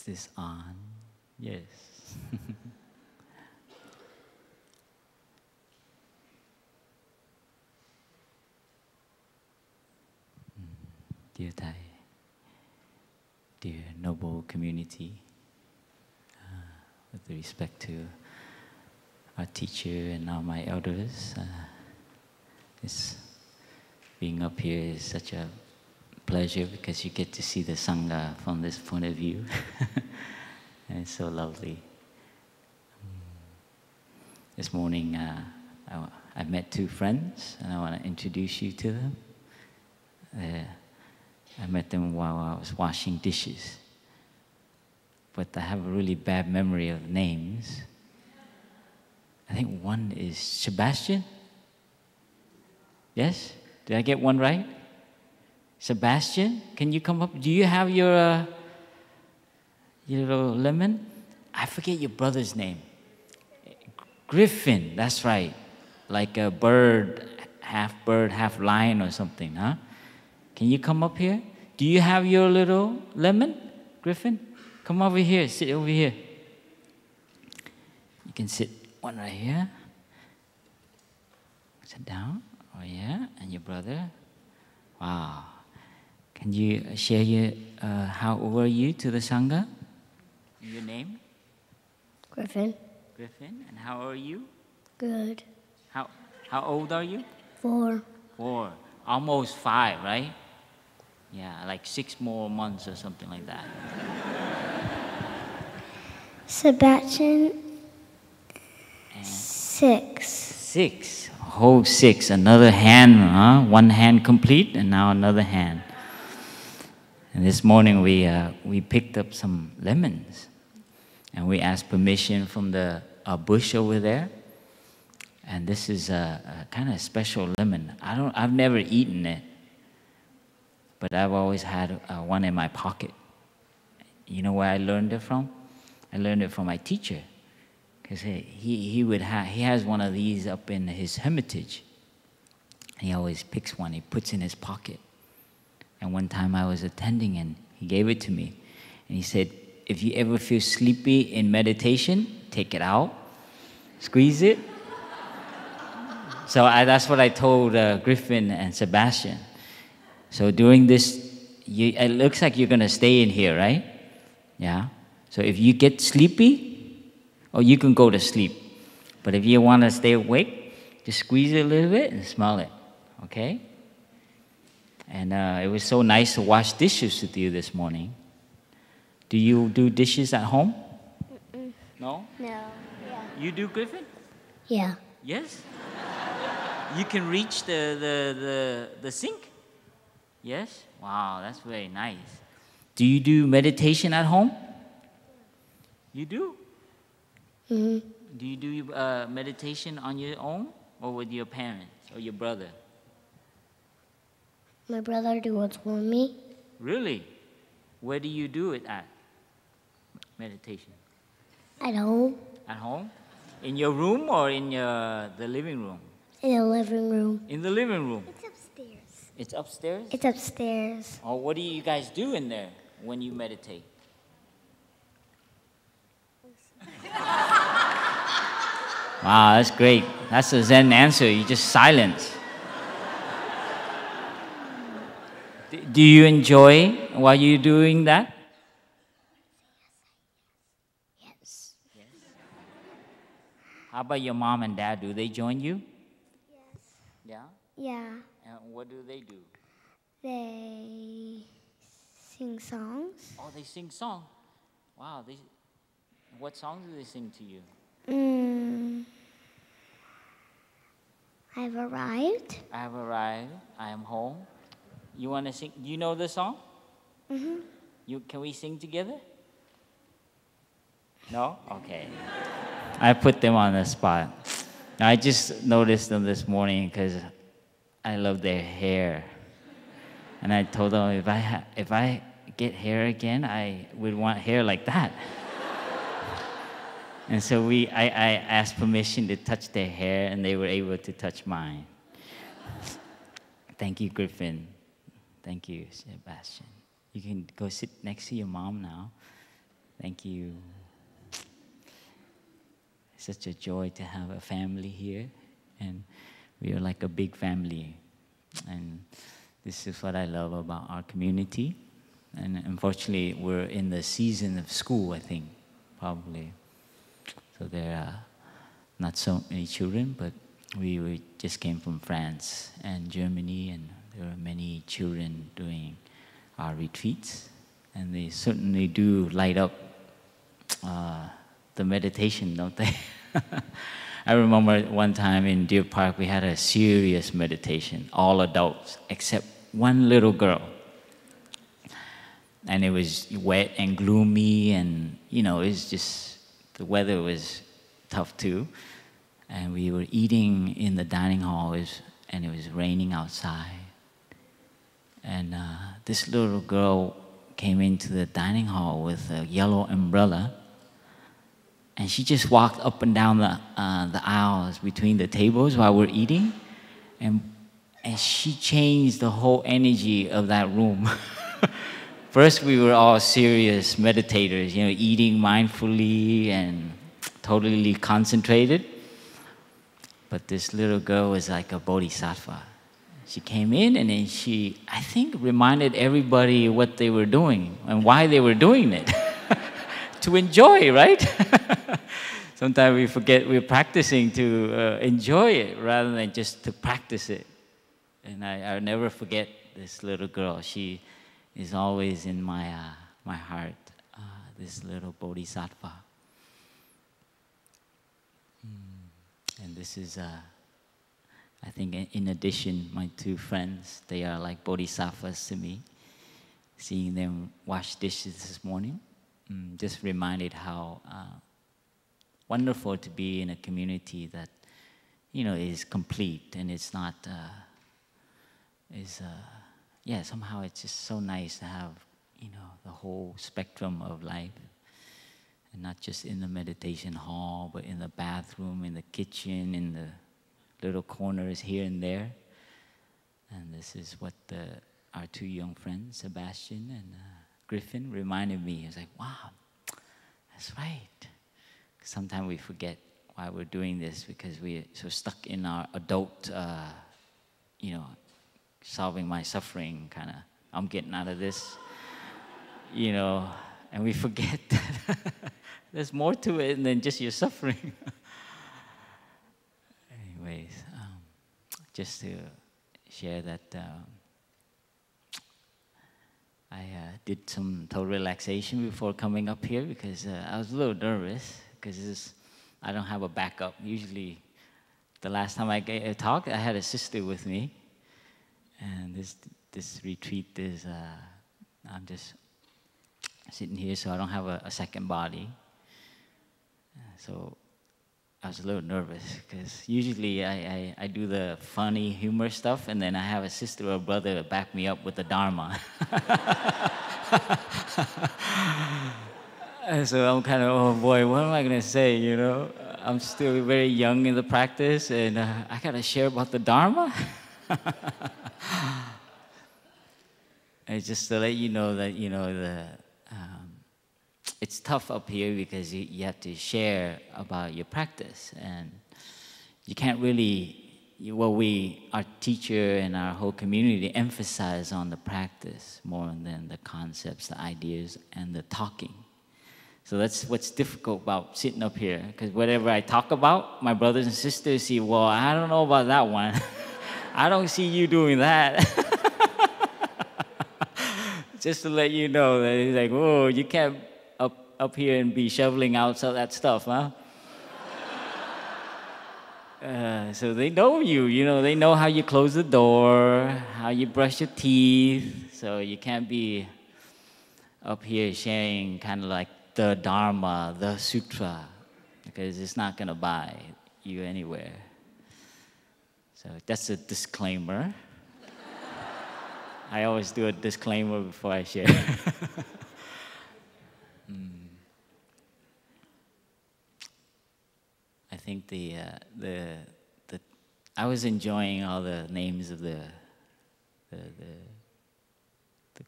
this on? Yes. Dear Thai, dear noble community, with respect to our teacher and all my elders, being up here is such a pleasure because you get to see the Sangha from this point of view. And it's so lovely. This morning I met two friends and I want to introduce you to them. I met them while I was washing dishes. But I have a really bad memory of names. I think one is Sebastian. Yes? Did I get one right? Sebastian, can you come up? Do you have your little lemon? I forget your brother's name. Griffin, that's right. Like a bird, half lion or something, huh? Can you come up here? Do you have your little lemon, Griffin? Come over here, sit over here. You can sit one right here. Sit down. Oh yeah, and your brother. Wow. Can you share how old are you to the Sangha? Your name? Griffin. Griffin. And how are you? Good. How old are you? 4. 4. Almost 5, right? Yeah, like 6 more months or something like that. Sebastian. And 6. 6. Whole 6. Another hand, huh? One hand complete, and now another hand. And this morning we picked up some lemons, and we asked permission from the bush over there. And this is a kind of special lemon. I've never eaten it, but I've always had one in my pocket. You know where I learned it from? I learned it from my teacher, because he has one of these up in his hermitage. He always picks one. He puts in his pocket. And one time I was attending, and he gave it to me, and he said, "If you ever feel sleepy in meditation, take it out, squeeze it." So that's what I told Griffin and Sebastian. So during this, it looks like you're going to stay in here, right? Yeah. So if you get sleepy, you can go to sleep. But if you want to stay awake, just squeeze it a little bit and smell it, okay? And it was so nice to wash dishes with you this morning. Do you do dishes at home? Mm-mm. No? No. Yeah. You do, Griffin? Yeah. Yes? You can reach the sink? Yes? Wow, that's very nice. Do you do meditation at home? You do? Mm-hmm. Do you do meditation on your own or with your parents or your brother? My brother do it for me. Really? Where do you do it at? Meditation? At home. At home? In your room or in the living room? In the living room. In the living room? It's upstairs. It's upstairs? It's upstairs. Oh, what do you guys do in there when you meditate? Wow, that's great. That's a Zen answer. You just silence. Do you enjoy while you're doing that? Yes. Yes. How about your mom and dad? Do they join you? Yes. Yeah? Yeah. And what do they do? They sing songs. Oh, they sing songs. Wow. What songs do they sing to you? I've arrived. I have arrived. I am home. You want to sing? Do you know the song? Mm-hmm. Can we sing together? No? Okay. I put them on the spot. I just noticed them this morning because I love their hair. And I told them if I get hair again, I would want hair like that. And so I asked permission to touch their hair, and they were able to touch mine. Thank you, Griffin. Thank you, Sebastian. You can go sit next to your mom now. Thank you. It's such a joy to have a family here, and we are like a big family. And this is what I love about our community. And unfortunately, we're in the season of school, I think, probably. So there are not so many children, but we just came from France and Germany, and there are many children doing our retreats. And they certainly do light up the meditation, don't they? I remember one time in Deer Park, we had a serious meditation, all adults, except one little girl. And it was wet and gloomy, and, it's just, the weather was tough too. And we were eating in the dining hall, and it was raining outside. And this little girl came into the dining hall with a yellow umbrella, and she just walked up and down the aisles between the tables while we're eating, and she changed the whole energy of that room. First, we were all serious meditators, eating mindfully and totally concentrated. But this little girl was like a bodhisattva. She came in, and then she, I think, reminded everybody what they were doing and why they were doing it. To enjoy, right? Sometimes we forget we're practicing to enjoy it rather than just to practice it. And I'll never forget this little girl. She is always in my heart, this little bodhisattva. And this is, I think, in addition, my two friends, they are like bodhisattvas to me. Seeing them wash dishes this morning just reminded how wonderful to be in a community that, is complete, and it's not, somehow it's just so nice to have, the whole spectrum of life. And not just in the meditation hall, but in the bathroom, in the kitchen, in the little corners here and there. And this is what our two young friends, Sebastian and Griffin, reminded me. I was like, wow, that's right. Sometimes we forget why we're doing this, because we're so stuck in our adult, solving my suffering kind of, I'm getting out of this, and we forget that there's more to it than just your suffering. Anyways, just to share that I did some total relaxation before coming up here, because I was a little nervous, because I don't have a backup. Usually, the last time I gave a talk, I had a sister with me, and this retreat is I'm just sitting here, so I don't have a second body. So I was a little nervous, because usually I do the funny humor stuff, and then I have a sister or a brother to back me up with the Dharma. And so I'm kind of, oh boy, what am I going to say, I'm still very young in the practice, and I got to share about the Dharma? And just to let you know that, it's tough up here, because you have to share about your practice, and you can't really, our teacher and our whole community emphasize on the practice more than the concepts, the ideas, and the talking. So that's what's difficult about sitting up here, because whatever I talk about, my brothers and sisters see, well, I don't know about that one. I don't see you doing that. Just to let you know that it's like, whoa, you can't up here and be shoveling out some of that stuff, huh? So they know you, they know how you close the door, how you brush your teeth. So you can't be up here sharing kind of like the Dharma, the Sutra, because it's not going to buy you anywhere. So that's a disclaimer. I always do a disclaimer before I share. I think I was enjoying all the names of the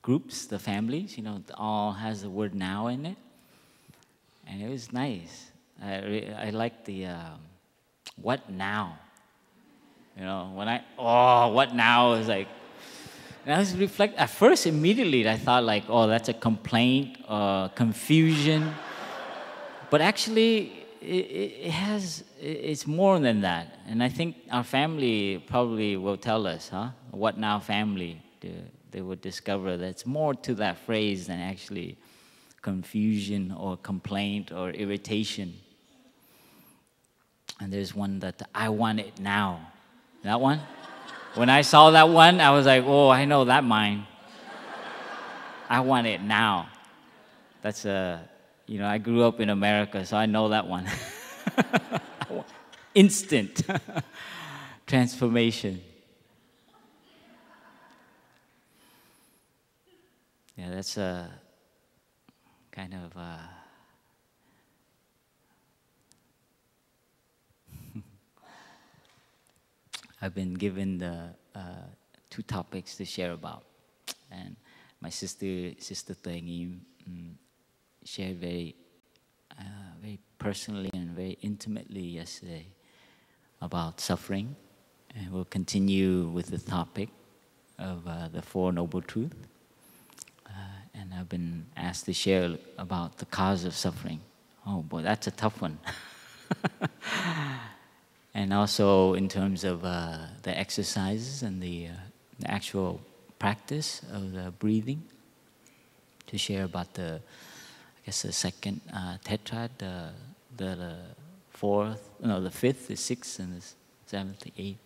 groups, the families. All has the word now in it. And it was nice. I like the what now? You know, when what now is like, and I was reflect. At first, immediately, I thought like, oh, that's a complaint, confusion. But actually, it's more than that. And I think our family probably will tell us, huh? What now family? They would discover that it's more to that phrase than actually confusion or complaint or irritation. And there's one that I want it now. That one? When I saw that one, I was like, oh, I know that mind. I want it now. That's I grew up in America, so I know that one. Instant transformation. Yeah, that's a kind of I've been given the two topics to share about, and my sister Tuengi shared very personally and very intimately yesterday about suffering, and we'll continue with the topic of the Four Noble Truths. And I've been asked to share about the cause of suffering. Oh boy, that's a tough one. And also in terms of the exercises and the actual practice of the breathing, to share about the second tetrad, the fourth, no, the fifth, the sixth, and the seventh, the eighth.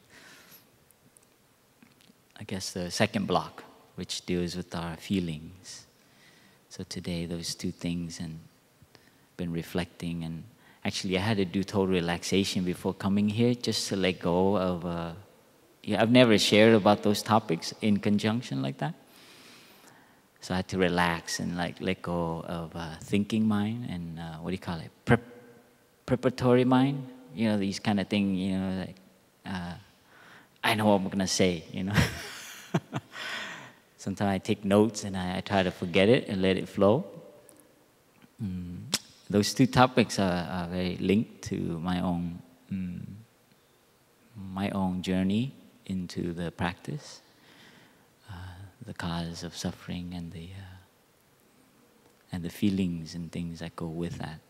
I guess the second block, which deals with our feelings. So today, those two things, and been reflecting, and actually I had to do total relaxation before coming here, just to let go of, I've never shared about those topics in conjunction like that. So I had to relax and like let go of thinking mind and preparatory mind. You know, these kind of things, you know, like, I know what I'm gonna say, you know. Sometimes I take notes and I try to forget it and let it flow. Those two topics are very linked to my own journey into the practice, the cause of suffering and the feelings and things that go with that.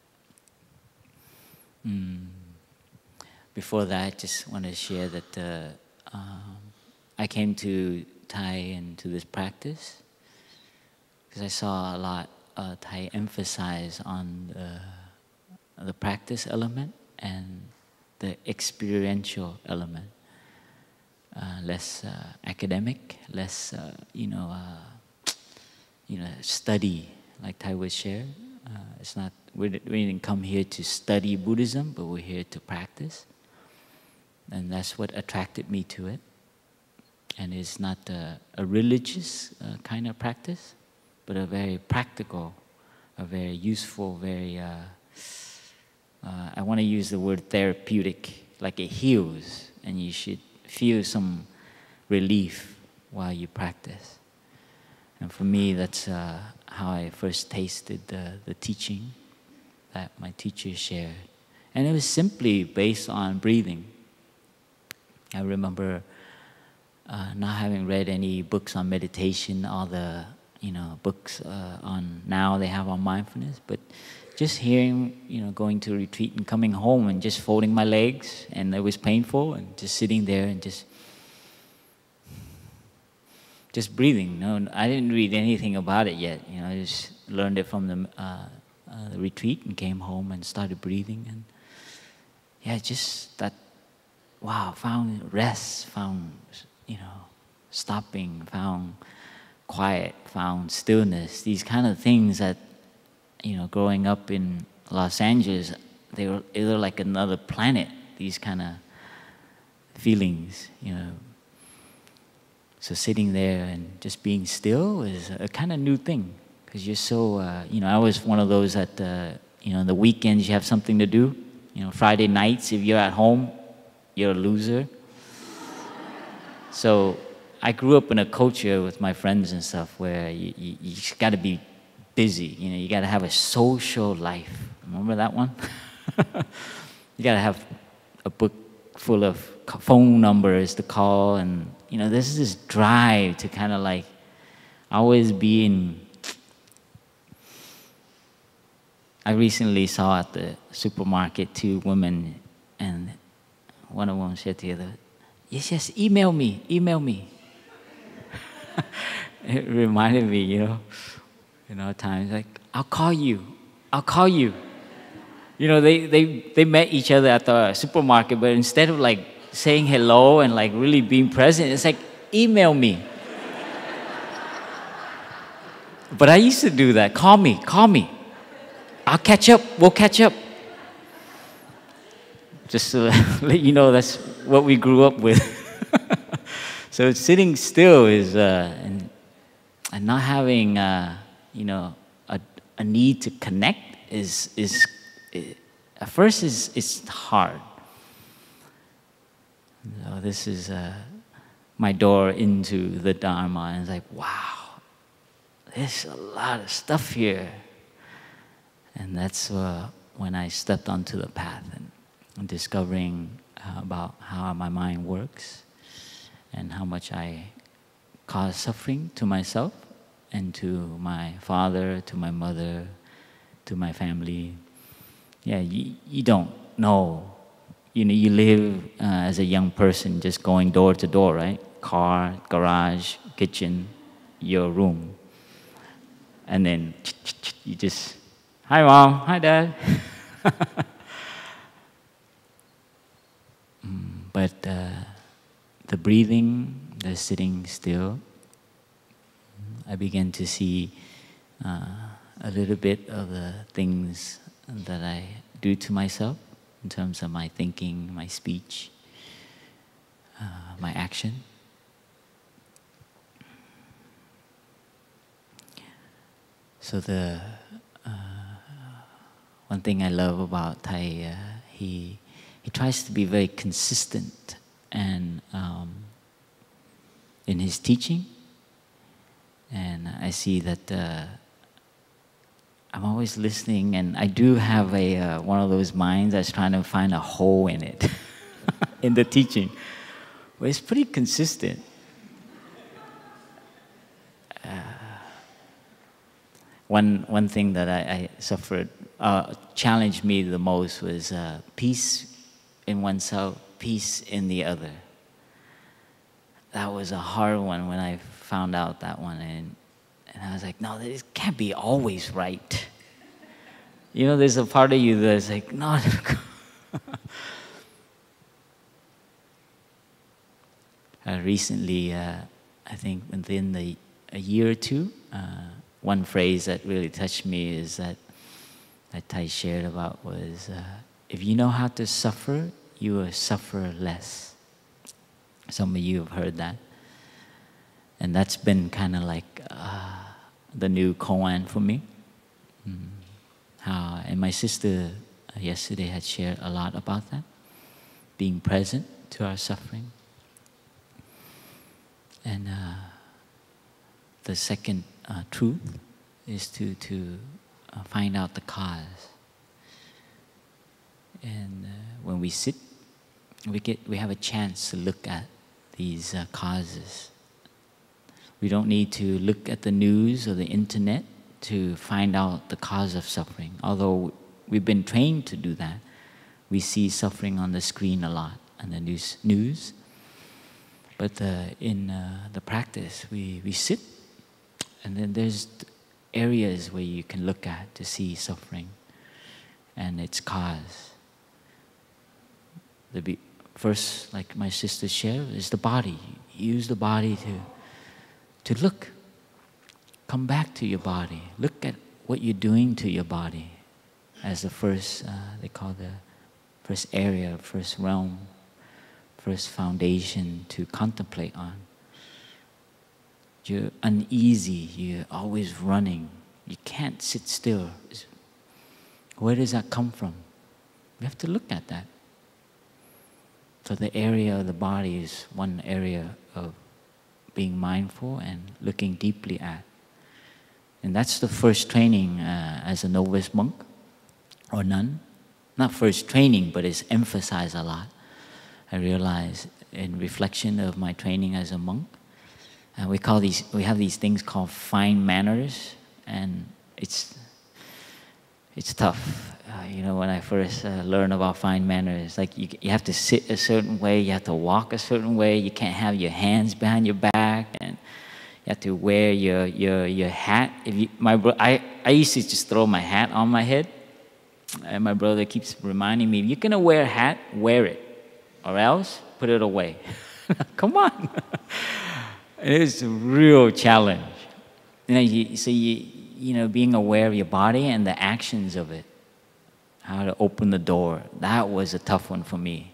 Before that, I just want to share that I came to Thai and to this practice because I saw a lot Thai emphasize on the practice element and the experiential element. Less academic, less study, like Thai would share. It's not we didn't come here to study Buddhism, but we're here to practice, and that's what attracted me to it. And it's not a religious kind of practice, but a very practical, a very useful, very, I want to use the word therapeutic, like it heals, and you should feel some relief while you practice. And for me, that's how I first tasted the teaching that my teacher shared. And it was simply based on breathing. I remember not having read any books on meditation, all the books on now they have on mindfulness, but just hearing, going to a retreat and coming home and just folding my legs, and it was painful, and just sitting there and just breathing. No, I didn't read anything about it yet. I just learned it from the retreat and came home and started breathing, and just that. Wow, found rest, found stopping, found quiet, found stillness. These kind of things that growing up in Los Angeles, they were like another planet. These kind of feelings, So sitting there and just being still is a kind of new thing, because you're so, I was one of those that, in the weekends you have something to do. Friday nights, if you're at home, you're a loser. So I grew up in a culture with my friends and stuff where you just got to be busy. You know, you got to have a social life. Remember that one? You got to have a book full of phone numbers to call, and you know, there's this drive to kind of like always be in. I recently saw at the supermarket 2 women, and one of them said to the other, yes, yes, email me, email me. It reminded me, you know, times like, I'll call you, I'll call you. You know, they met each other at the supermarket, but instead of like saying hello and like really being present, it's like, email me. But I used to do that. Call me, call me. I'll catch up, we'll catch up. Just to let you know that's what we grew up with. So sitting still is, and not having, you know, a need to connect is at first it's hard. So this is my door into the Dharma, and it's like, wow, there's a lot of stuff here. And that's when I stepped onto the path and discovering about how my mind works and how much I cause suffering to myself and to my father, to my mother, to my family. Yeah, you don't know. You know, you live as a young person just going door to door, right? Car, garage, kitchen, your room. And then you just, hi mom, hi dad. But the breathing, the sitting still, I began to see a little bit of the things that I do to myself in terms of my thinking, my speech, my action. So the one thing I love about Thai, he tries to be very consistent and in his teaching, and I see that I'm always listening, and I do have a one of those minds that's trying to find a hole in it, in the teaching, but it's pretty consistent. One thing that I suffered, challenged me the most was peace in oneself, peace in the other. That was a hard one when I found out that one, and I was like, no, this can't be always right. You know, there's a part of you that's like, no. Recently, I think within a year or two, one phrase that really touched me is that Thai shared about was, if you know how to suffer, you will suffer less. Some of you have heard that. And that's been kind of like the new koan for me. And my sister yesterday had shared a lot about that, being present to our suffering. And the second truth is to find out the cause. And when we sit, we have a chance to look at these causes. We don't need to look at the news or the internet to find out the cause of suffering. Although we've been trained to do that, we see suffering on the screen a lot, on the news. But in the practice, we sit, and then there's areas where you can look at to see suffering and its cause. First, like my sister shared, is the body. Use the body to look. Come back to your body. Look at what you're doing to your body as the first, they call the first area, first realm, first foundation to contemplate on. You're uneasy, you're always running. You can't sit still. Where does that come from? We have to look at that. So the area of the body is one area of being mindful and looking deeply at. And that's the first training as a novice monk or nun. Not first training, but it's emphasized a lot. I realized in reflection of my training as a monk, we have these things called fine manners, and it's tough. When I first learned about fine manners, like you have to sit a certain way, you have to walk a certain way, you can't have your hands behind your back, and you have to wear your hat. I used to just throw my hat on my head, and my brother keeps reminding me, if you're gonna wear a hat, wear it, or else put it away. Come on. It's a real challenge. Being aware of your body and the actions of it, how to open the door, that was a tough one for me.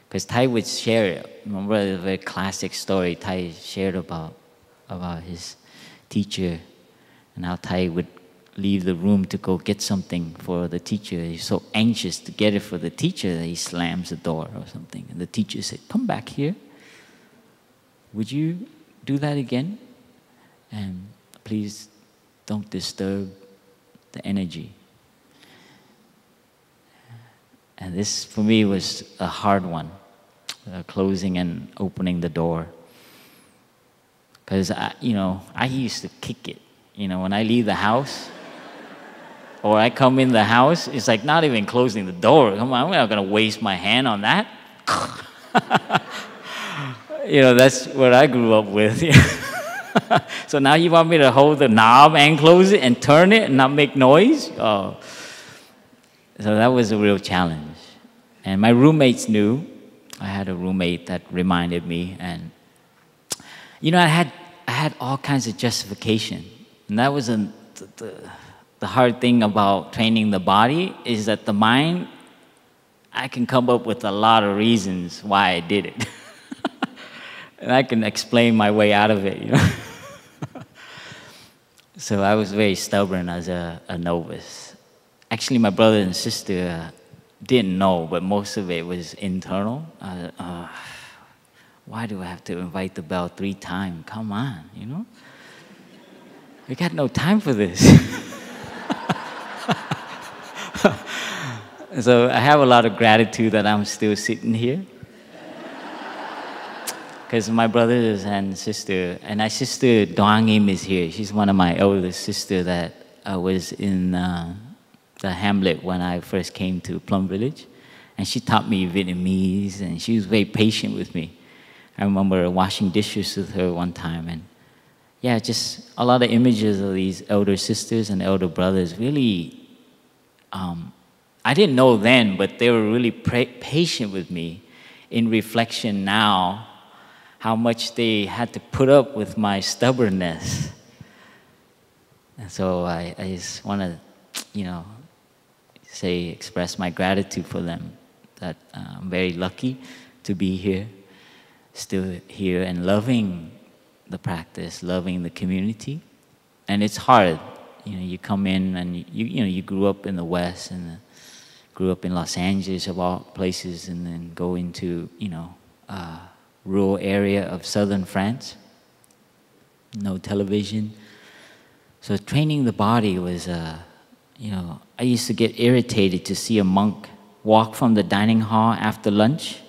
Because Thai would share it. Remember a very classic story Thai shared about his teacher, and how Thai would leave the room to go get something for the teacher. He's so anxious to get it for the teacher that he slams the door or something. And the teacher said, "Come back here. Would you do that again? And please don't disturb the energy." And this, for me, was a hard one, closing and opening the door. Because, I used to kick it. When I leave the house, or I come in the house, it's like not even closing the door. Come on, I'm not going to waste my hand on that. That's what I grew up with. So now you want me to hold the knob and close it and turn it and not make noise? Oh. So that was a real challenge. And my roommates knew. I had a roommate that reminded me. And, I had all kinds of justification. And that was the hard thing about training the body, is that the mind, I can come up with a lot of reasons why I did it. And I can explain my way out of it, So I was very stubborn as a novice. Actually, my brother and sister didn't know, but most of it was internal. Why do I have to invite the bell 3 times? Come on, We got no time for this. So I have a lot of gratitude that I'm still sitting here. Because my brothers and sister, and my sister Doang Im is here. She's one of my oldest sister that was in the hamlet when I first came to Plum Village. And she taught me Vietnamese, and she was very patient with me. I remember washing dishes with her one time, and just a lot of images of these elder sisters and elder brothers really, I didn't know then, but they were really patient with me. In reflection now, how much they had to put up with my stubbornness. And so I just want to, express my gratitude for them, that I'm very lucky to be here, still here, and loving the practice, loving the community. And it's hard. You come in and you grew up in the West and grew up in Los Angeles of all places, and then go into, rural area of southern France, no television. So training the body was, I used to get irritated to see a monk walk from the dining hall after lunch,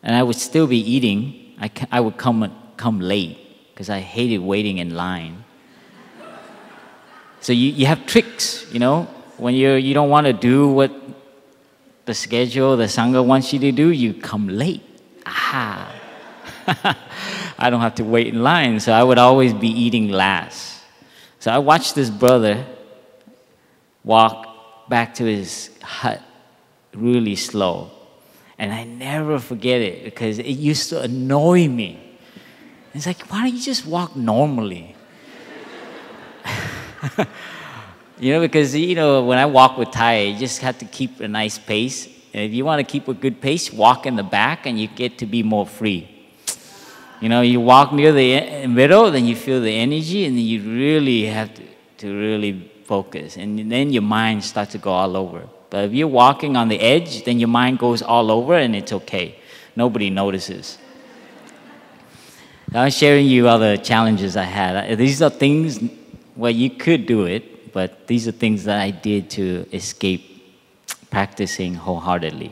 and I would still be eating. I would come late because I hated waiting in line. So you have tricks, when you don't want to do what the schedule, the Sangha wants you to do, you come late. Aha! I don't have to wait in line, so I would always be eating last. So I watched this brother walk back to his hut really slow. And I never forget it, because it used to annoy me. It's like, why don't you just walk normally? Because, when I walk with Thai, you just have to keep a nice pace. And if you want to keep a good pace, walk in the back and you get to be more free. You walk near the middle, then you feel the energy, and then you really have to really focus. And then your mind starts to go all over. But if you're walking on the edge, then your mind goes all over, and it's okay. Nobody notices. I'm sharing you all the challenges I had. These are things, well, you could do it, but these are things that I did to escape practicing wholeheartedly.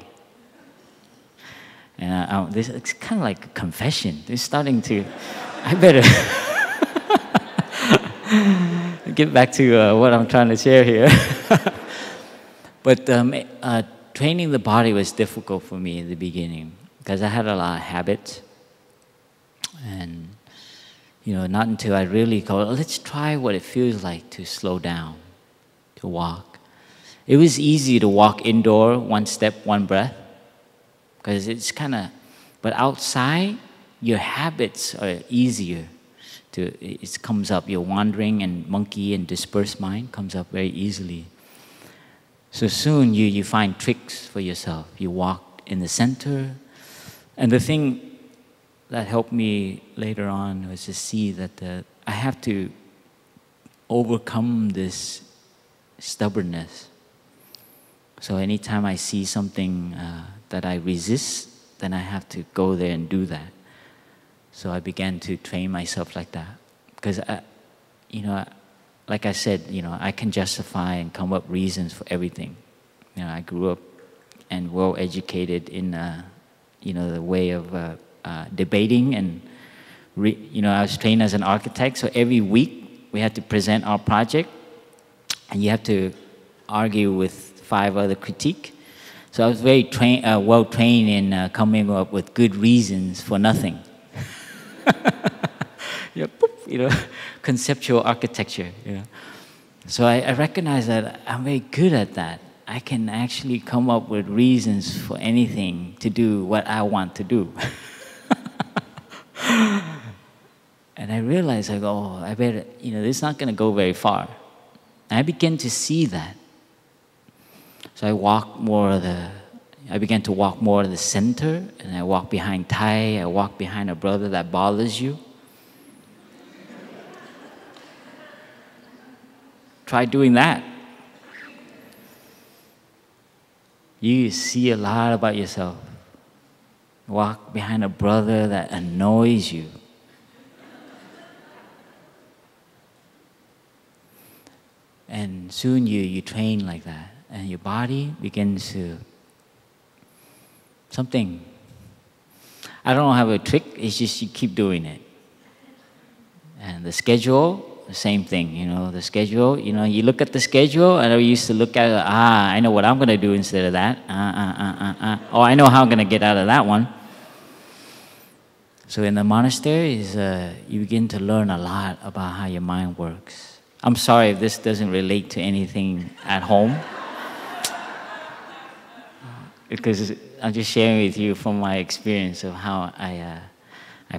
And this it's kind of like a confession. They're starting to, I better get back to what I'm trying to share here. But training the body was difficult for me in the beginning because I had a lot of habits. And, not until I really go, let's try what it feels like to slow down, to walk. It was easy to walk indoor, one step, one breath. Because it's kind of, but outside, your habits are easier it comes up. Your wandering and monkey and dispersed mind comes up very easily. So soon you find tricks for yourself. You walk in the center. And the thing that helped me later on was to see that I have to overcome this stubbornness. So anytime I see something that I resist, then I have to go there and do that. So I began to train myself like that. Because, like I said, I can justify and come up reasons for everything. I grew up and well educated in, the way of debating and, I was trained as an architect. So every week we had to present our project and you have to argue with 5 other critiques. So I was very well trained in coming up with good reasons for nothing. Conceptual architecture. So I recognize that I'm very good at that. I can actually come up with reasons for anything to do what I want to do. And I realized, I better, this is not going to go very far. And I began to see that. So I began to walk more of the center, and I walk behind Thai, I walk behind a brother that bothers you. Try doing that. You see a lot about yourself. Walk behind a brother that annoys you. And soon you train like that. And your body begins to something. I don't have a trick, it's just you keep doing it. And the schedule, the same thing, the schedule, you look at the schedule, and I used to look at it, I know what I'm going to do instead of that. Oh, I know how I'm going to get out of that one. So in the monasteries, you begin to learn a lot about how your mind works. I'm sorry if this doesn't relate to anything at home. Because I'm just sharing with you from my experience of how I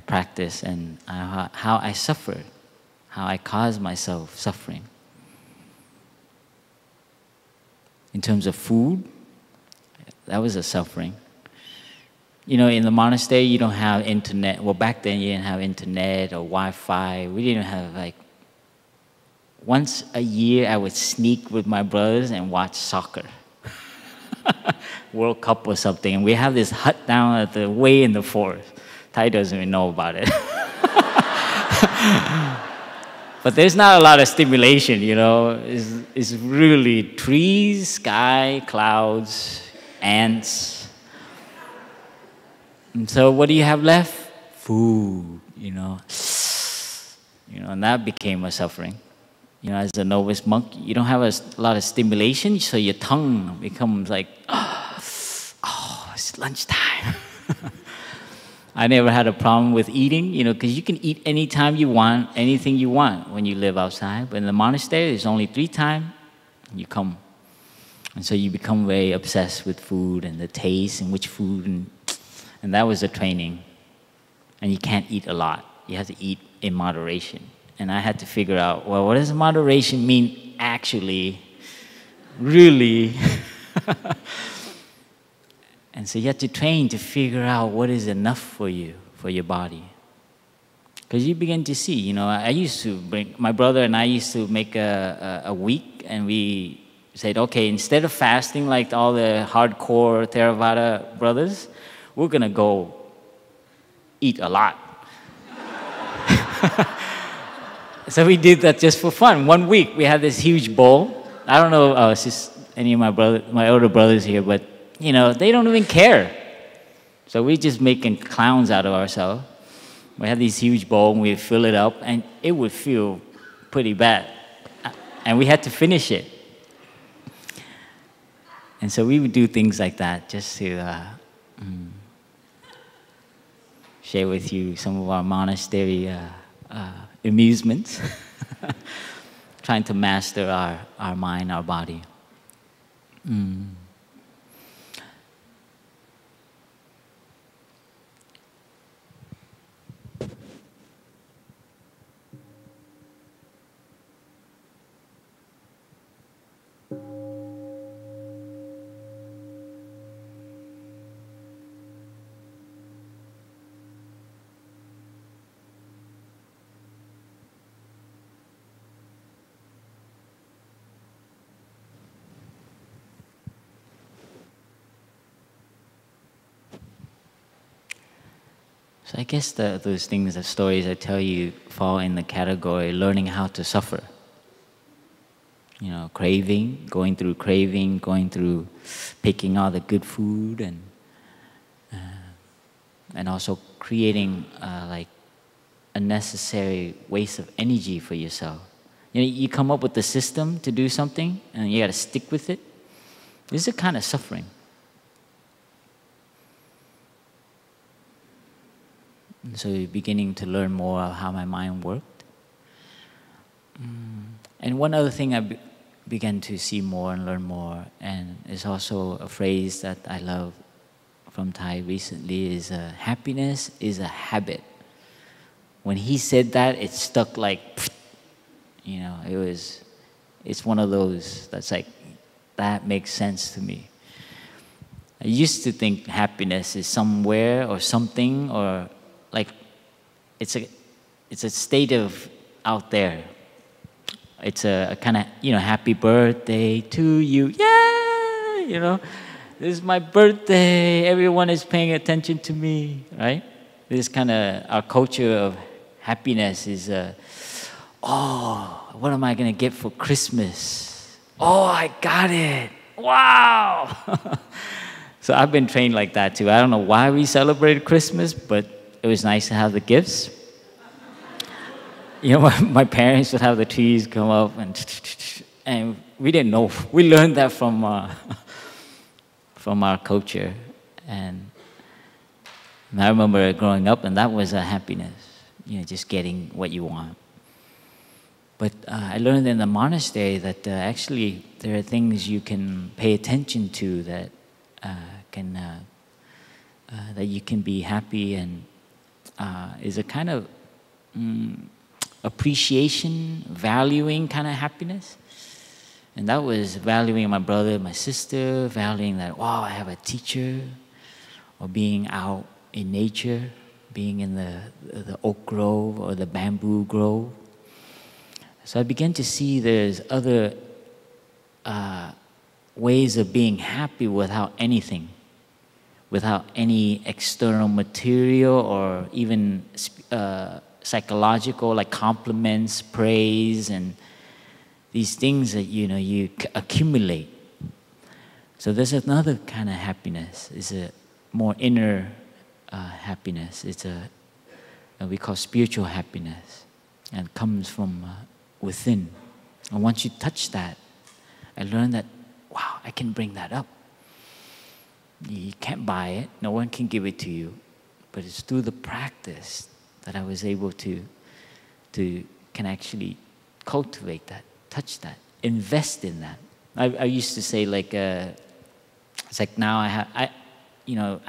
practice and how I suffered, how I caused myself suffering. In terms of food, that was a suffering. In the monastery, you don't have internet. Well, back then, you didn't have internet or Wi-Fi. We didn't have, once a year, I would sneak with my brothers and watch soccer. World Cup or something, and we have this hut down at the way in the forest. Thai doesn't even know about it. But there's not a lot of stimulation, It's really trees, sky, clouds, ants. And so what do you have left? Food, and that became a suffering. As a novice monk, you don't have a lot of stimulation, so your tongue becomes like, it's lunchtime. I never had a problem with eating, because you can eat anytime you want, anything you want when you live outside. But in the monastery, there's only 3 times you come. And so you become very obsessed with food and the taste and which food. And that was the training. And you can't eat a lot. You have to eat in moderation. And I had to figure out, well, what does moderation mean actually, really? And so you have to train to figure out what is enough for you, for your body. Because you begin to see, I used to my brother and I used to make a week, and we said, okay, instead of fasting like all the hardcore Theravada brothers, we're going to go eat a lot. So we did that just for fun. 1 week, we had this huge bowl. I don't know any of my older brothers here, but you know, they don't even care. So we just making clowns out of ourselves. We had this huge bowl, and we'd fill it up, and it would feel pretty bad. And we had to finish it. And so we would do things like that just to share with you some of our monastery amusements. Trying to master our mind, our body. So I guess those things, the stories I tell you, fall in the category learning how to suffer. You know, craving, going through picking all the good food, and also creating like unnecessary waste of energy for yourself. You know, you come up with the system to do something, and you got to stick with it. This is a kind of suffering. And so you're beginning to learn more of how my mind worked. And one other thing I began to see more and learn more, and is also a phrase that I love from Thai recently, is happiness is a habit. When he said that, it stuck like, you know, it's one of those that's like, that makes sense to me. I used to think happiness is somewhere or something, or like it's a state of out there. It's a kind of, you know, happy birthday to you, yeah, you know, this is my birthday, everyone is paying attention to me, right? This kind of, our culture of happiness is, oh, what am I going to get for Christmas? Oh, I got it, wow. So I've been trained like that too. I don't know why we celebrated Christmas, but it was nice to have the gifts. You know, my parents would have the trees come up, and we didn't know. We learned that from our culture. And I remember growing up, and that was a happiness, you know, just getting what you want. But I learned in the monastery that actually there are things you can pay attention to that that you can be happy, and is a kind of appreciation, valuing kind of happiness. And that was valuing my brother, my sister, valuing that, wow, I have a teacher, or being out in nature, being in the oak grove or the bamboo grove. So I began to see there's other ways of being happy without anything, without any external material or even psychological, like compliments, praise, and these things that, you know, you accumulate. So there's another kind of happiness. It's a more inner happiness. It's we call spiritual happiness, and comes from within. And once you touch that, I learned that, wow, I can bring that up. You can't buy it. No one can give it to you. But it's through the practice that I was able to can actually cultivate that, touch that, invest in that. I used to say, like, it's like now I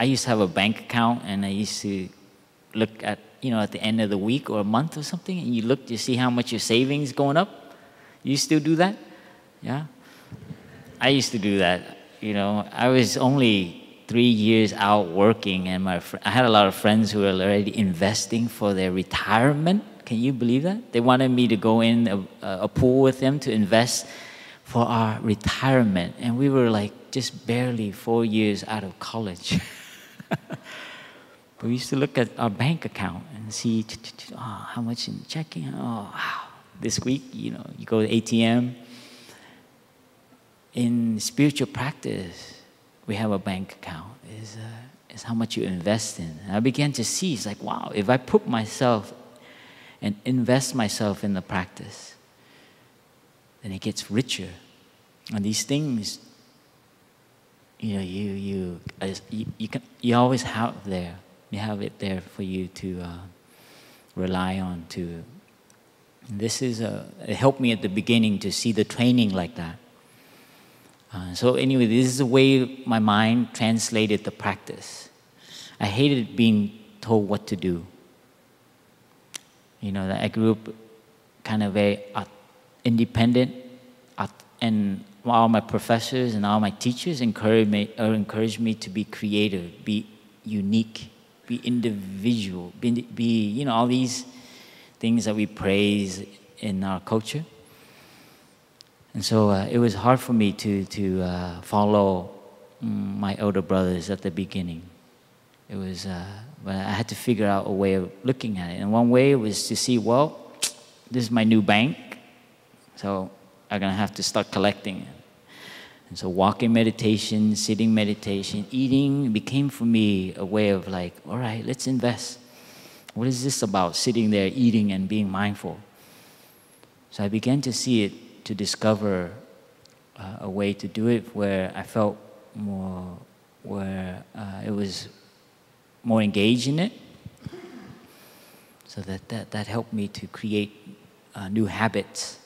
used to have a bank account, and I used to look at, you know, at the end of the week or a month or something, and you look to see how much your savings going up. You still do that? Yeah? I used to do that. You know, I was only 3 years out working, and I had a lot of friends who were already investing for their retirement. Can you believe that? They wanted me to go in a pool with them to invest for our retirement. And we were like just barely 4 years out of college. But we used to look at our bank account and see, oh, how much in checking? Oh, wow. this week, you know, you go to ATM. In spiritual practice, we have a bank account. Is how much you invest in. And I began to see, it's like, wow, if I put myself and invest myself in the practice, then it gets richer. And these things, you know, you always have there. You have it there for you to rely on. It helped me at the beginning to see the training like that. So anyway, this is the way my mind translated the practice. I hated being told what to do. You know, I grew up kind of very independent, and all my professors and all my teachers encouraged me to be creative, be unique, be individual, be you know, all these things that we praise in our culture. And so it was hard for me to follow my elder brothers at the beginning. It was, but I had to figure out a way of looking at it. And one way was to see, well, this is my new bank, so I'm gonna have to start collecting it. And so walking meditation, sitting meditation, eating became for me a way of like, all right, let's invest. What is this about, sitting there eating and being mindful? So I began to see it, to discover a way to do it where I felt more, where it was more engaged in it. So that helped me to create new habits.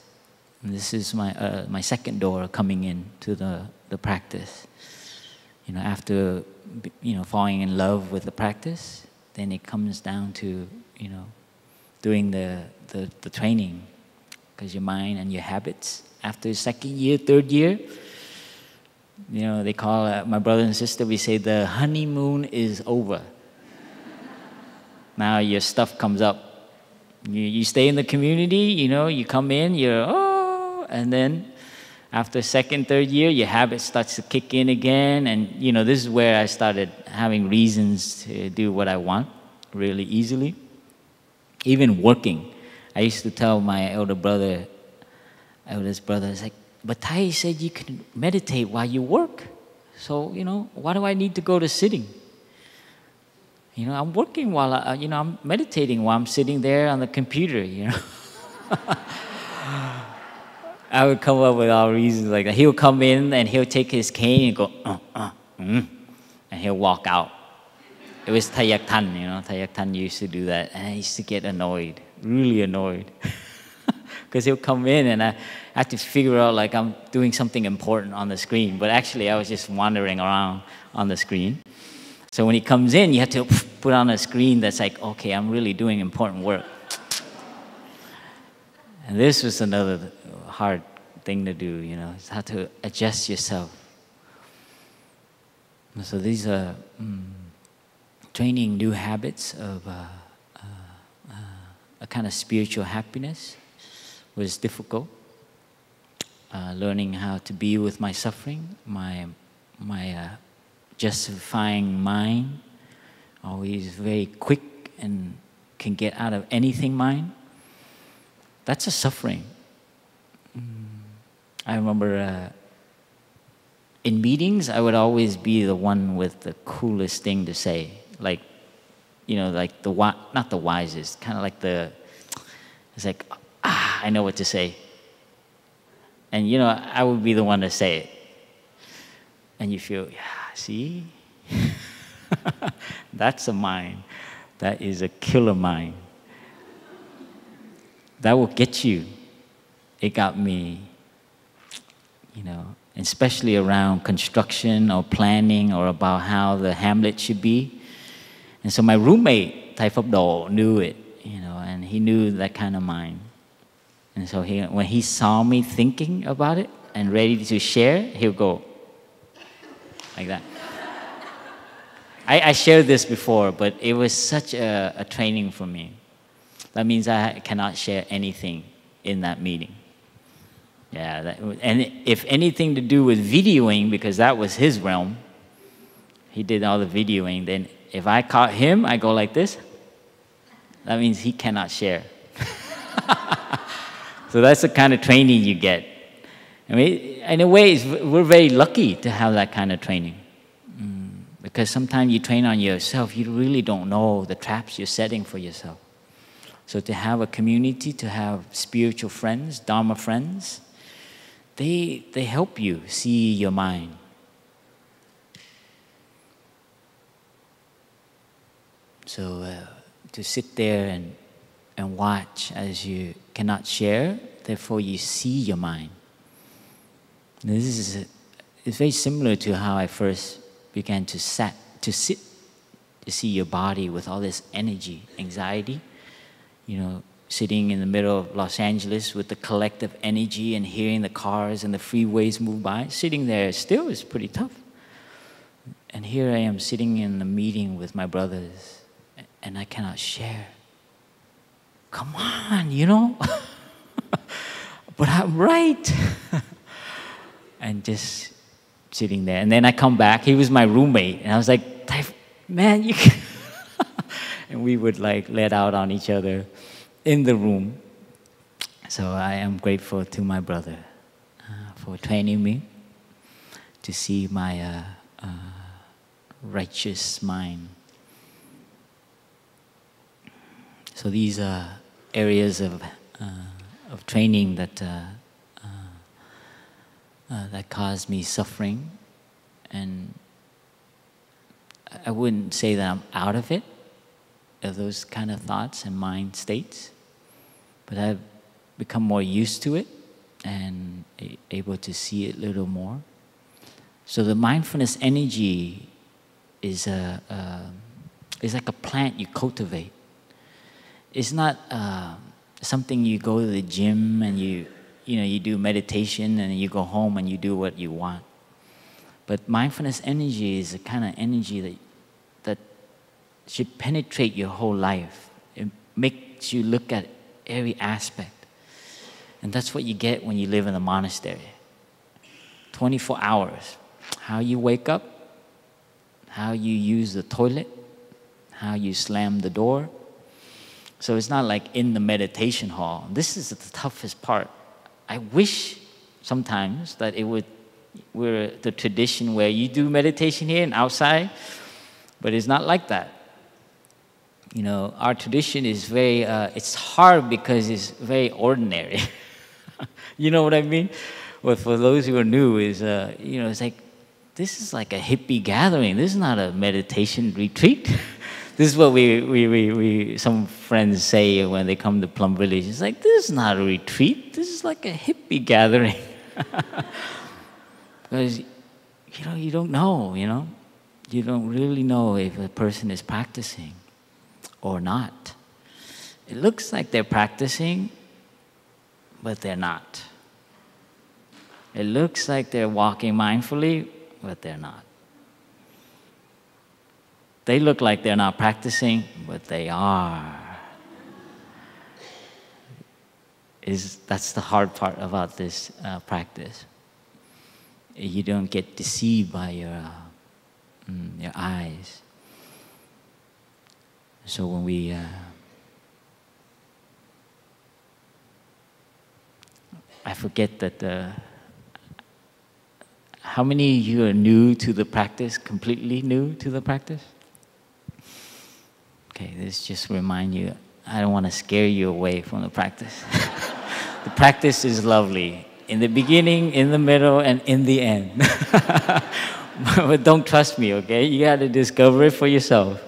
And this is my second door coming into the practice. You know, after falling in love with the practice, then it comes down to doing the training, because your mind and your habits. After second year, third year, they call my brother and sister. We say the honeymoon is over. Now your stuff comes up. You stay in the community, you come in, and then after second, third year, your habit starts to kick in again. And, this is where I started having reasons to do what I want really easily. Even working. I used to tell my eldest brother, it's like, but Tai said you can meditate while you work. So, why do I need to go to sitting? I'm working while I'm meditating while I'm sitting there on the computer, I would come up with all reasons like that. He'll come in and he'll take his cane and go, and he'll walk out. It was Tayak Tan, Tayak Tan used to do that. And I used to get annoyed, really annoyed. Because he'll come in and I have to figure out like I'm doing something important on the screen. But actually I was just wandering around on the screen. So when he comes in, you have to put on a screen that's like, okay, I'm really doing important work. And this was another hard thing to do, it's how to adjust yourself. So these are training new habits of a kind of spiritual happiness was difficult. Learning how to be with my suffering, my justifying mind, always very quick and can get out of anything mind. That's a suffering. I remember in meetings, I would always be the one with the coolest thing to say. Like, like not the wisest, kind of like it's like, I know what to say. And, I would be the one to say it. And you feel, yeah, see? That's a mind. That is a killer mind. That will get you. It got me, especially around construction or planning or about how the hamlet should be. And so my roommate, Phap Dung, knew it, and he knew that kind of mind. And so when he saw me thinking about it and ready to share, he'll go like that. I shared this before, but it was such a training for me. That means I cannot share anything in that meeting. Yeah, and if anything to do with videoing, because that was his realm, he did all the videoing, then if I caught him, I go like this. That means he cannot share. So that's the kind of training you get. I mean, in a way, we're very lucky to have that kind of training. Because sometimes you train on yourself, you really don't know the traps you're setting for yourself. So to have a community, to have spiritual friends, Dharma friends, they help you see your mind. So to sit there and watch as you cannot share, therefore you see your mind. It's very similar to how I first began to sit, to see your body with all this energy, anxiety. You know, sitting in the middle of Los Angeles with the collective energy and hearing the cars and the freeways move by, sitting there still is pretty tough. And here I am sitting in a meeting with my brothers, and I cannot share. Come on, you know? But I'm right. And just sitting there. And then I come back. He was my roommate. And I was like, man, you can... And we would like let out on each other in the room. So I am grateful to my brother for training me to see my righteous mind. So these are areas of training that that caused me suffering, and I wouldn't say that I'm out of it, of those kind of thoughts and mind states, but I've become more used to it and able to see it a little more. So the mindfulness energy is like a plant you cultivate. It's not something you go to the gym and you do meditation and you go home and you do what you want. But mindfulness energy is a kind of energy that should penetrate your whole life. It makes you look at every aspect. And that's what you get when you live in a monastery. 24 hours. How you wake up, how you use the toilet, how you slam the door. So it's not like in the meditation hall. This is the toughest part. I wish sometimes that we're the tradition where you do meditation here and outside, but it's not like that. You know, our tradition is very, it's hard because it's very ordinary. You know what I mean? Well, for those who are new, it's like, this is like a hippie gathering. This is not a meditation retreat. This is what we some friends say when they come to Plum Village. It's like, this is not a retreat. This is like a hippie gathering. Because, you don't know, You don't really know if a person is practicing or not. It looks like they're practicing, but they're not. It looks like they're walking mindfully, but they're not. They look like they're not practicing, but they are. That's the hard part about this practice. You don't get deceived by your eyes. So when we I forget that how many of you are new to the practice, completely new to the practice? Okay, this just remind you, I don't want to scare you away from the practice. The practice is lovely. In the beginning, in the middle, and in the end. But don't trust me, okay? You got to discover it for yourself.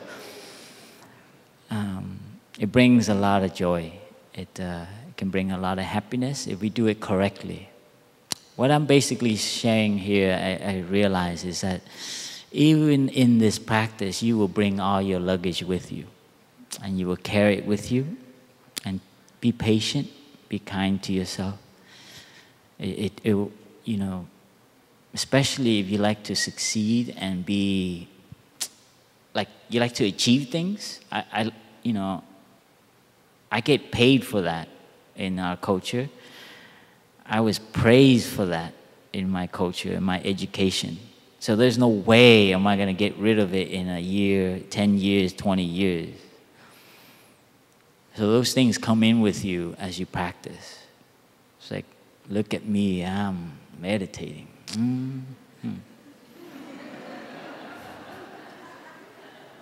It brings a lot of joy. It can bring a lot of happiness if we do it correctly. What I'm basically sharing here, I realize, is that even in this practice, you will bring all your luggage with you. And you will carry it with you. And be patient, be kind to yourself. Especially if you like to succeed and be, like, you like to achieve things. I get paid for that in our culture. I was praised for that in my culture, in my education. So there's no way am I going to get rid of it in a year, 10 years, 20 years. So those things come in with you as you practice. It's like, look at me, I'm meditating.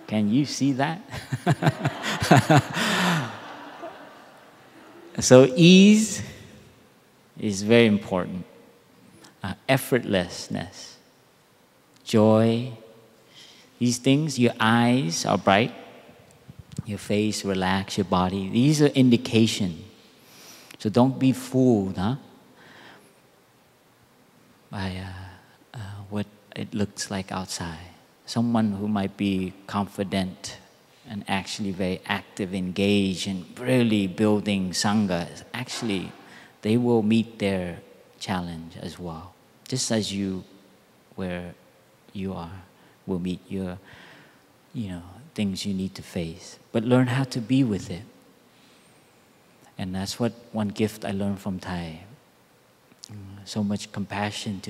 Can you see that? So ease is very important. Effortlessness, joy, these things, your eyes are bright, your face relaxed, your body. These are indication. So don't be fooled, by what it looks like outside. Someone who might be confident and actually very active, engaged, and really building Sangha, actually, they will meet their challenge as well. Just as you, where you are, will meet your, things you need to face. But learn how to be with it. And that's what one gift I learned from Thai. So much compassion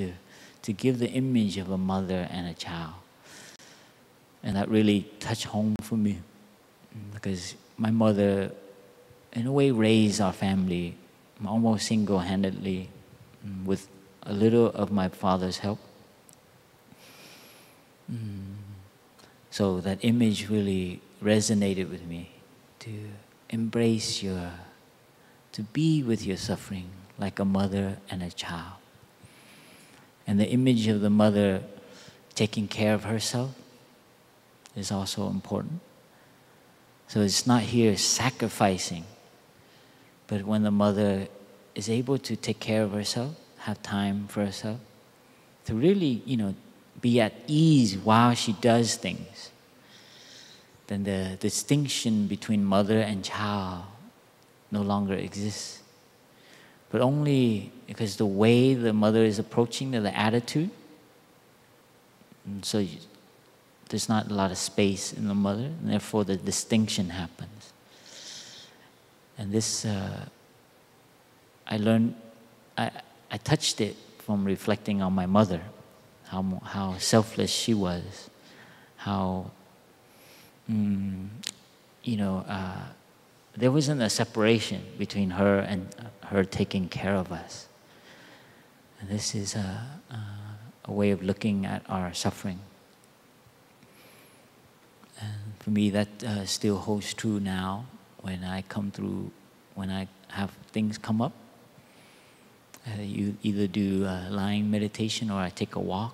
to give the image of a mother and a child. And that really touched home for me. Because my mother, in a way, raised our family almost single-handedly with a little of my father's help. So that image really resonated with me, to embrace to be with your suffering like a mother and a child. And the image of the mother taking care of herself is also important. So it's not here sacrificing, but when the mother is able to take care of herself, have time for herself, to really, be at ease while she does things, then the distinction between mother and child no longer exists. But only because the way the mother is approaching the attitude, so there's not a lot of space in the mother, and therefore the distinction happens. And this, I learned, I touched it from reflecting on my mother, how selfless she was, how, there wasn't a separation between her and her taking care of us. And this is a way of looking at our suffering. And for me, that still holds true now when I when I have things come up. You either do lying meditation, or I take a walk,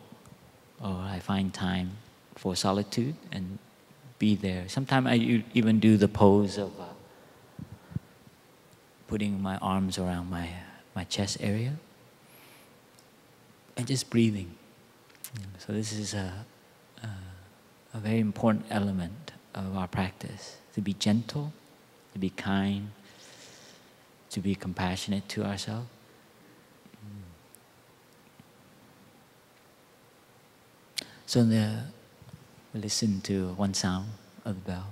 or I find time for solitude and be there. Sometimes I even do the pose of putting my arms around my chest area and just breathing. So this is a very important element of our practice, to be gentle, to be kind, to be compassionate to ourselves. So we listen to one sound of the bell.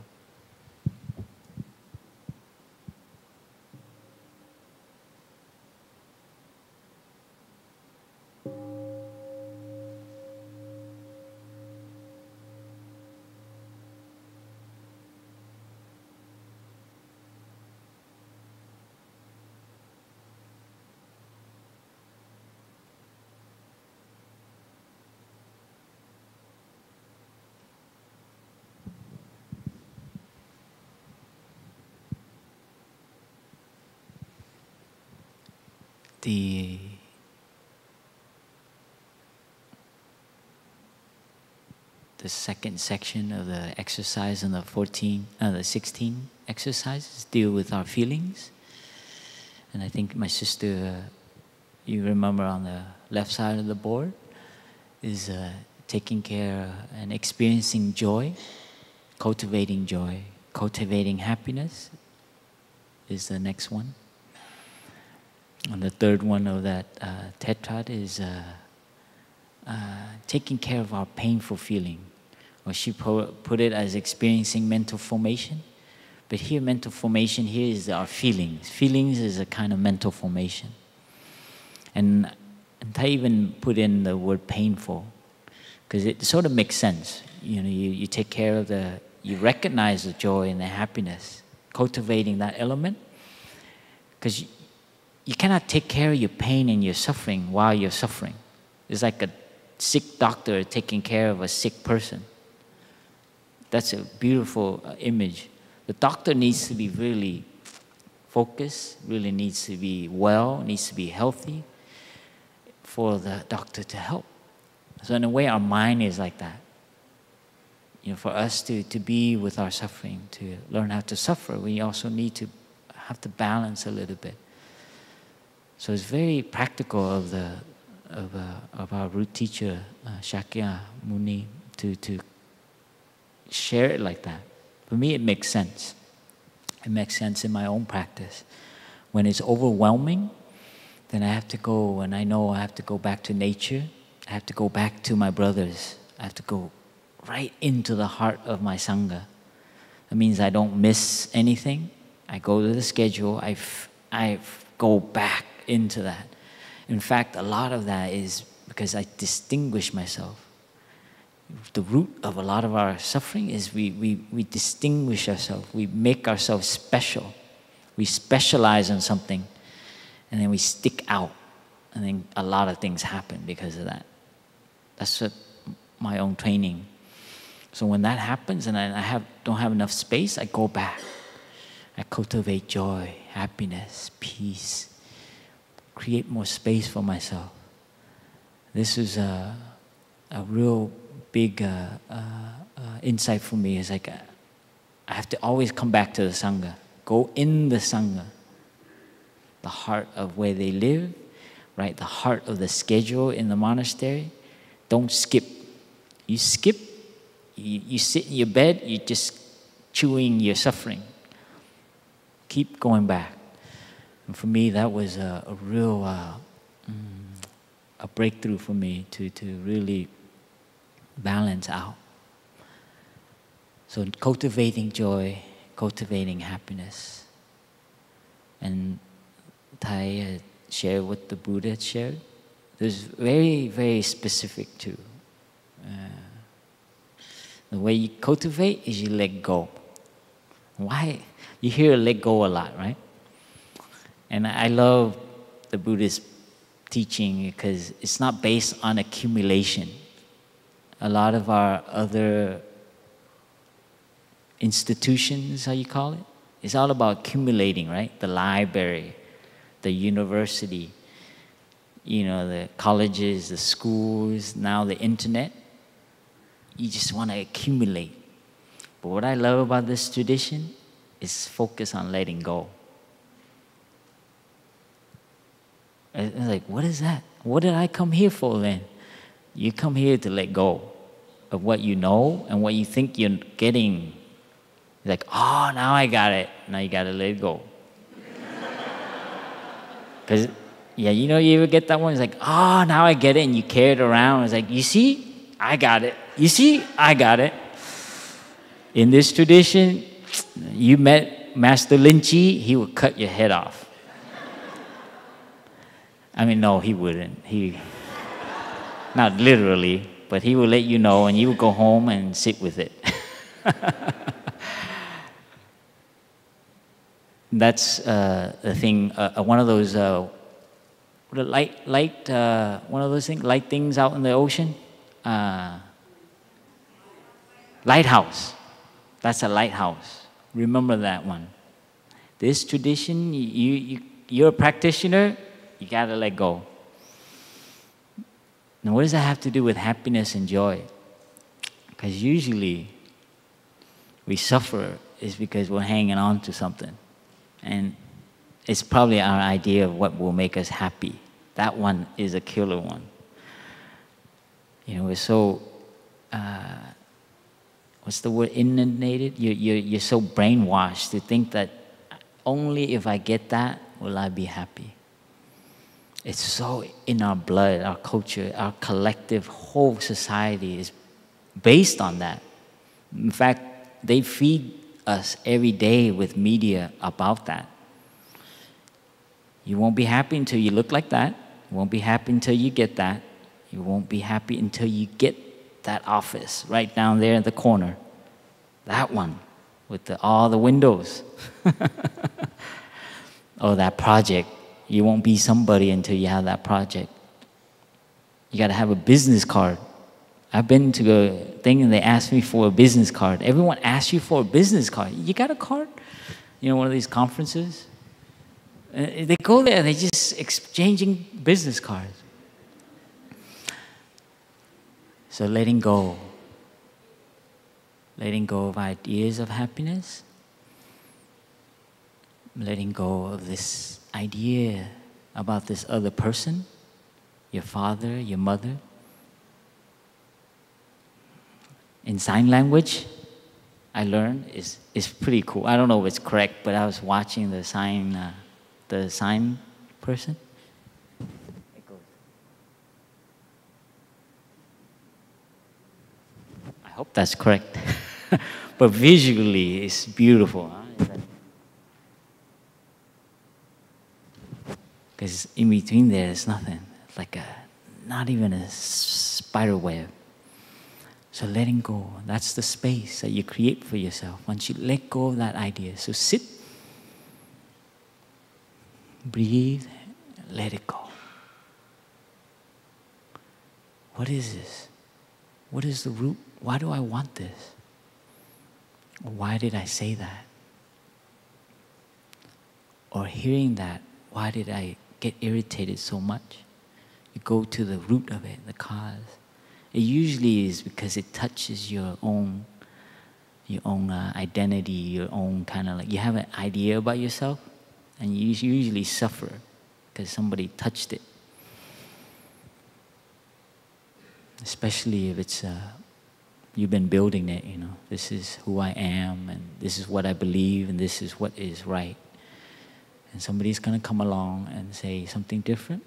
The second section of the exercise and the 16 exercises deal with our feelings. And I think my sister, you remember on the left side of the board, is taking care and experiencing joy, cultivating happiness is the next one. And the third one of that tetrad is taking care of our painful feeling. Or she put it as experiencing mental formation. But here, mental formation here is our feelings. Feelings is a kind of mental formation. And I even put in the word painful, because it sort of makes sense. You take care of you recognize the joy and the happiness, cultivating that element. Because you cannot take care of your pain and your suffering while you're suffering. It's like a sick doctor taking care of a sick person. That's a beautiful image. The doctor needs to be really focused, really needs to be well, needs to be healthy for the doctor to help. So in a way, our mind is like that. You know, for us to be with our suffering, to learn how to suffer, we also need to have to balance a little bit. So it's very practical of our root teacher, Shakya Muni, to share it like that. For me, it makes sense. It makes sense in my own practice. When it's overwhelming, then I have to go, and I know I have to go back to nature. I have to go back to my brothers. I have to go right into the heart of my Sangha. That means I don't miss anything. I go to the schedule. I go back into that. In fact, a lot of that is because I distinguish myself. The root of a lot of our suffering is we distinguish ourselves. We make ourselves special. We specialize in something, and then we stick out. And then a lot of things happen because of that. That's what my own training. So when that happens and I don't have enough space, I go back. I cultivate joy, happiness, peace. Create more space for myself. This is a real big insight for me. Is like I have to always come back to the Sangha. Go in the Sangha. The heart of where they live, right? The heart of the schedule in the monastery. Don't skip. You skip, you sit in your bed, you're just chewing your suffering. Keep going back. And for me, that was a real a breakthrough for me to really balance out. So cultivating joy, cultivating happiness. And Thai shared what the Buddha shared. There's very, very specific too. The way you cultivate is you let go. Why? You hear let go a lot, right? And I love the Buddhist teaching because it's not based on accumulation. A lot of our other institutions, how you call it, it's all about accumulating, right? The library, the university, you know, the colleges, the schools, now the internet. You just want to accumulate. But what I love about this tradition is focus on letting go. It's like, what is that? What did I come here for then? You come here to let go of what you know and what you think you're getting. It's like, oh, now I got it. Now you got to let it go. Because, yeah, you know, you ever get that one? It's like, oh, now I get it, and you carry it around. It's like, you see, I got it. You see, I got it. In this tradition, you met Master Linchi, he would cut your head off. I mean, no, he wouldn't. Not literally, but he would let you know, and you would go home and sit with it. That's the thing. One of those one of those things, light things out in the ocean. Lighthouse. That's a lighthouse. Remember that one. This tradition, you're a practitioner. You gotta let go. Now, what does that have to do with happiness and joy? Because usually we suffer is because we're hanging on to something. And it's probably our idea of what will make us happy. That one is a killer one. You know, we're so, what's the word, inundated? You're so brainwashed to think that only if I get that will I be happy. It's so in our blood, our culture, our collective whole society is based on that. In fact, they feed us every day with media about that. You won't be happy until you look like that. You won't be happy until you get that. You won't be happy until you get that office right down there in the corner. That one with all the windows. Or that project You won't be somebody until you have that project. You got to have a business card. I've been to a thing and they asked me for a business card. Everyone asks you for a business card. You got a card? You know, one of these conferences? They go there and they're just exchanging business cards. So letting go of ideas of happiness, letting go of this idea about this other person, your father, your mother. In sign language, I learned is pretty cool. I don't know if it's correct, but I was watching the sign person. It goes. I hope that's correct. But visually, it's beautiful. Because in between there's nothing. It's like not even a spider web. So letting go, that's the space that you create for yourself. Once you let go of that idea. So sit, breathe, let it go. What is this? What is the root? Why do I want this? Or why did I say that? Or hearing that, why did I get irritated so much? You go to the root of it, the cause. It usually is because it touches your own identity, your own kind of like, you have an idea about yourself, and you usually suffer because somebody touched it. Especially if it's you've been building it, you know. This is who I am, and this is what I believe, and this is what is right. And somebody's gonna come along and say something different.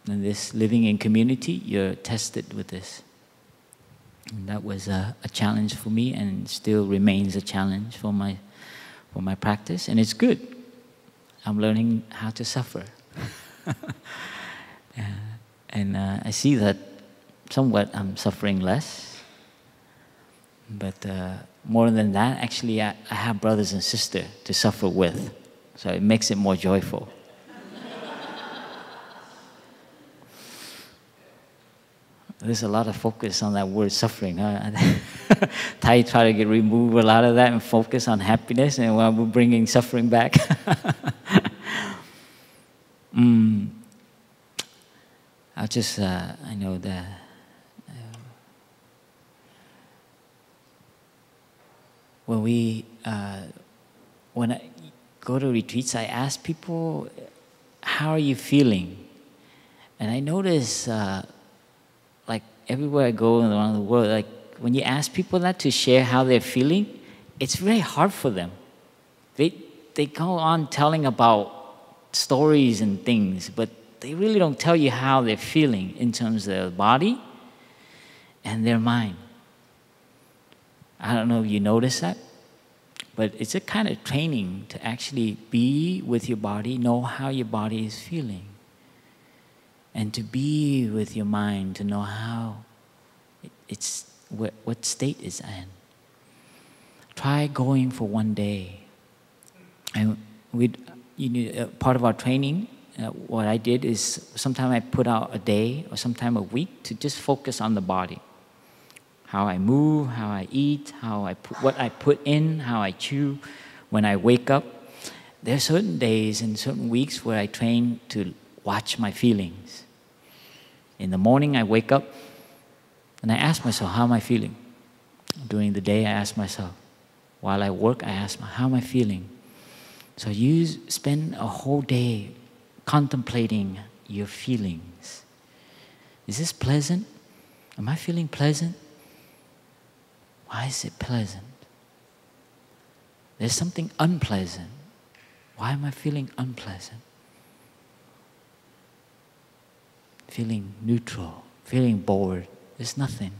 And this living in community, you're tested with this. And that was a challenge for me, and still remains a challenge for my practice. And it's good. I'm learning how to suffer. And I see that somewhat I'm suffering less. But more than that, actually, I have brothers and sisters to suffer with. So it makes it more joyful. There's a lot of focus on that word suffering. Huh? Thai try to remove a lot of that and focus on happiness, and while we're bringing suffering back. I'll just, I know that when I go to retreats, I ask people, how are you feeling? And I notice, like everywhere I go around the world, like when you ask people that to share how they're feeling, it's very hard for them. They go on telling about stories and things, but they really don't tell you how they're feeling in terms of their body and their mind. I don't know if you notice that, but it's a kind of training to actually be with your body, know how your body is feeling. And to be with your mind, to know how it's, what state it's in. Try going for one day. And part of our training, what I did is sometimes I put out a day or sometime a week to just focus on the body. How I move, how I eat, what I put in, how I chew. When I wake up, there are certain days and certain weeks where I train to watch my feelings. In the morning, I wake up and I ask myself, how am I feeling? During the day, I ask myself. While I work, I ask myself, how am I feeling? So you spend a whole day contemplating your feelings. Is this pleasant? Am I feeling pleasant? Why is it pleasant? There's something unpleasant. Why am I feeling unpleasant? Feeling neutral, feeling bored. There's nothing.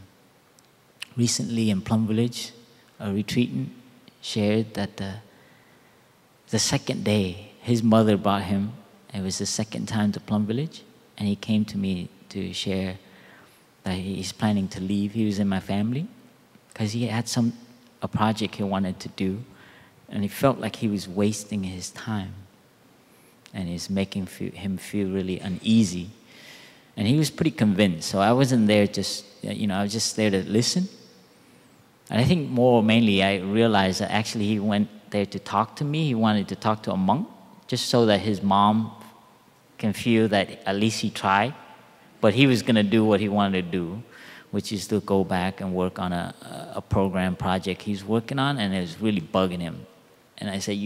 Recently in Plum Village, a retreatant shared that the second day, his mother brought him. It was the second time to Plum Village, and he came to me to share that he's planning to leave. He was in my family because he had a project he wanted to do, and he felt like he was wasting his time. and it's making him feel really uneasy. And he was pretty convinced. So I wasn't there just, I was just there to listen. And I think mainly I realized that actually he went there to talk to me. He wanted to talk to a monk just so that his mom can feel that at least he tried. But he was going to do what he wanted to do, which is to go back and work on a program project he's working on, and it was really bugging him. And I said,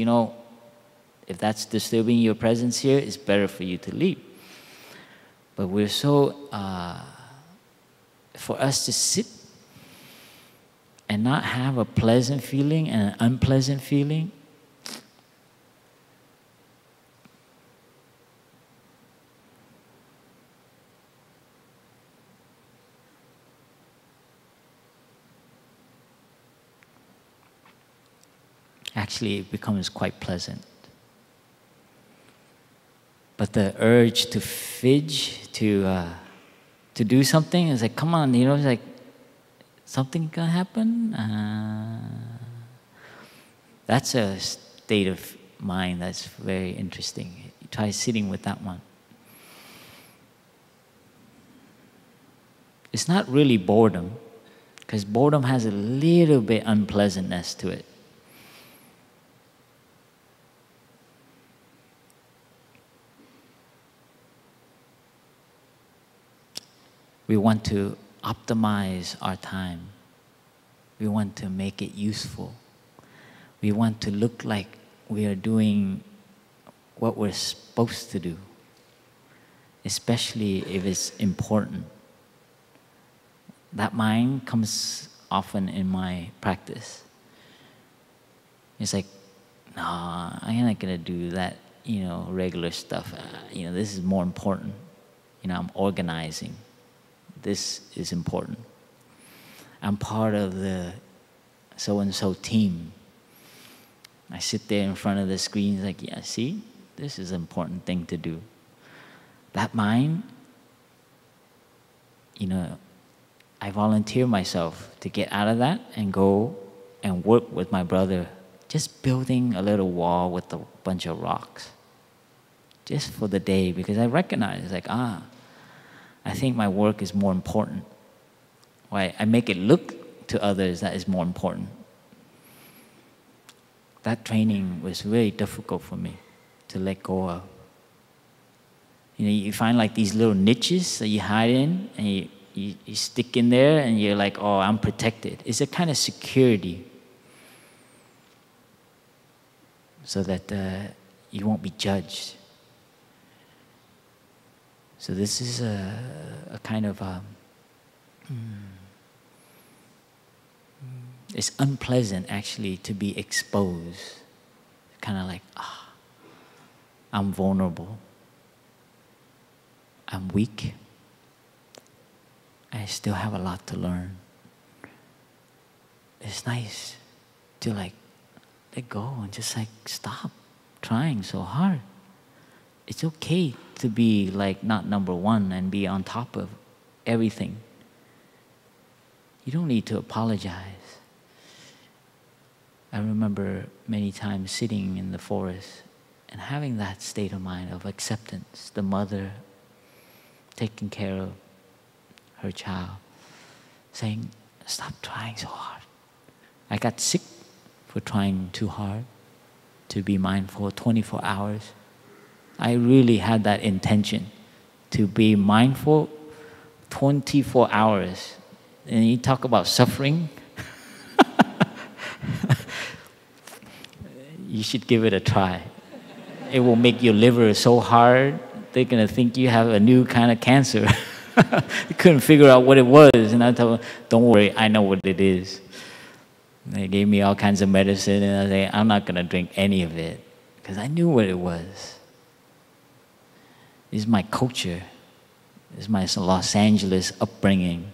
if that's disturbing your presence here, it's better for you to leave. But we're so, for us to sit and not have a pleasant feeling and an unpleasant feeling, actually it becomes quite pleasant. But the urge to fidge, to do something, is like, come on, it's like, something gonna happen? That's a state of mind that's very interesting. Try sitting with that one. It's not really boredom, because boredom has a little bit unpleasantness to it. We want to optimize our time. We want to make it useful. We want to look like we are doing what we're supposed to do, especially if it's important. That mind comes often in my practice. It's like, no, I'm not gonna do that, regular stuff. This is more important. I'm organizing. This is important. I'm part of the so-and-so team. I sit there in front of the screen, it's like, yeah, see, this is an important thing to do. That mind, I volunteer myself to get out of that and go and work with my brother, just building a little wall with a bunch of rocks, just for the day, because I recognize, like, I think my work is more important. Why? I make it look to others that is more important. That training was very difficult for me to let go of. You find like these little niches that you hide in, and you stick in there, and you're like, oh, I'm protected. It's a kind of security, so that you won't be judged. So this is a kind of, it's unpleasant actually to be exposed. Kind of like, I'm vulnerable. I'm weak. I still have a lot to learn. It's nice to like let go and just like stop trying so hard. It's okay to be like not number one and be on top of everything. You don't need to apologize. I remember many times sitting in the forest and having that state of mind of acceptance. The mother taking care of her child, saying, stop trying so hard. I got sick for trying too hard to be mindful 24 hours. I really had that intention to be mindful 24 hours. And you talk about suffering. You should give it a try. It will make your liver so hard, they're going to think you have a new kind of cancer. They couldn't figure out what it was. And I told them, don't worry, I know what it is. They gave me all kinds of medicine, and I said, I'm not going to drink any of it, because I knew what it was. This is my culture. This is my Los Angeles upbringing.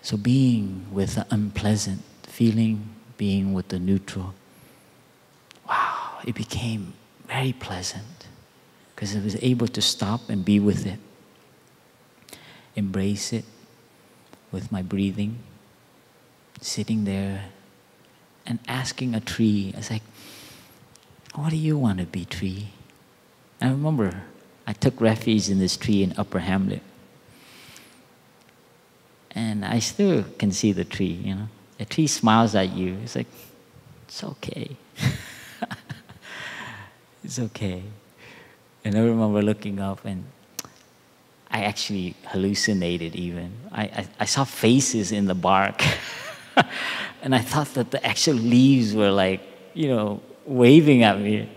So being with the unpleasant feeling, being with the neutral, wow, it became very pleasant, because I was able to stop and be with it, embrace it with my breathing, sitting there and asking a tree. I was like, what do you want to be, tree? I remember I took refuge in this tree in Upper Hamlet. And I still can see the tree, you know. The tree smiles at you. It's like, it's okay. It's okay. And I remember looking up and I actually hallucinated even. I saw faces in the bark. And I thought that the actual leaves were like, you know, waving at me.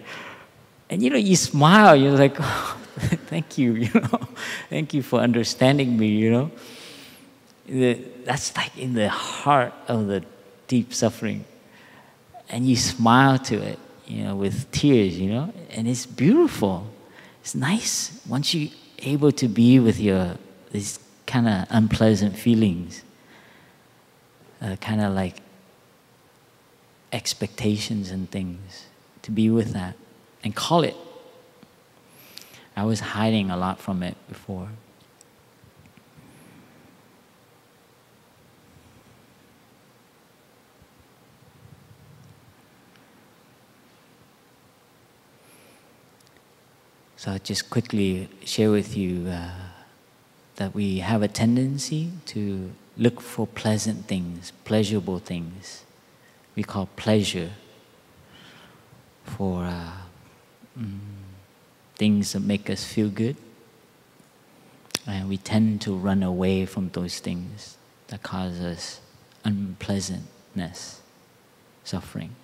And you know, you smile, you're like, oh, thank you, you know. Thank you for understanding me, you know. That's like in the heart of the deep suffering. And you smile to it, you know, with tears, you know. And it's beautiful. It's nice once you're able to be with these kind of unpleasant feelings. Kind of like expectations and things, to be with that and call it. I was hiding a lot from it before. So I'll just quickly share with you that we have a tendency to look for pleasant things, pleasurable things. We call pleasure for things that make us feel good. And we tend to run away from those things that cause us unpleasantness, suffering.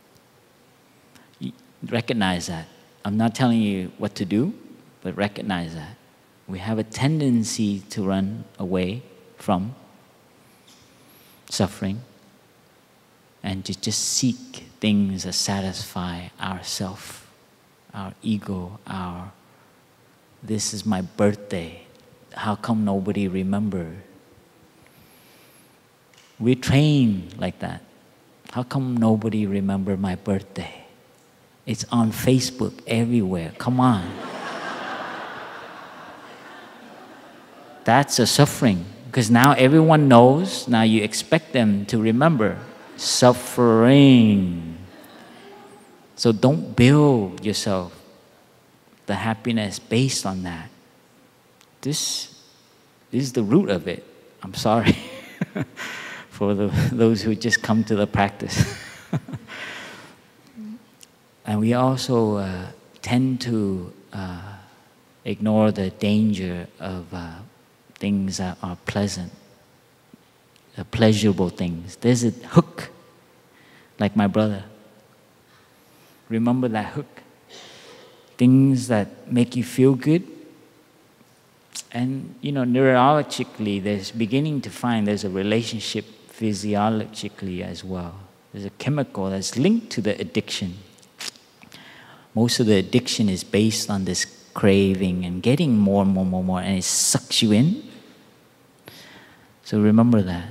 Recognize that. I'm not telling you what to do, but recognize that. We have a tendency to run away from suffering and to just seek things that satisfy ourself, our ego, this is my birthday. How come nobody remembers? We train like that. How come nobody remembers my birthday? It's on Facebook everywhere. Come on. That's a suffering. Because now everyone knows, now you expect them to remember. Suffering. So don't build yourself the happiness based on that. This is the root of it. I'm sorry for those who just come to the practice. And we also tend to ignore the danger of things that are pleasant, the pleasurable things. There's a hook, like my brother. Remember that hook. Things that make you feel good. And, you know, neurologically, there's beginning to find there's a relationship physiologically as well. There's a chemical that's linked to the addiction. Most of the addiction is based on this craving and getting more and more and more, and it sucks you in. So remember that.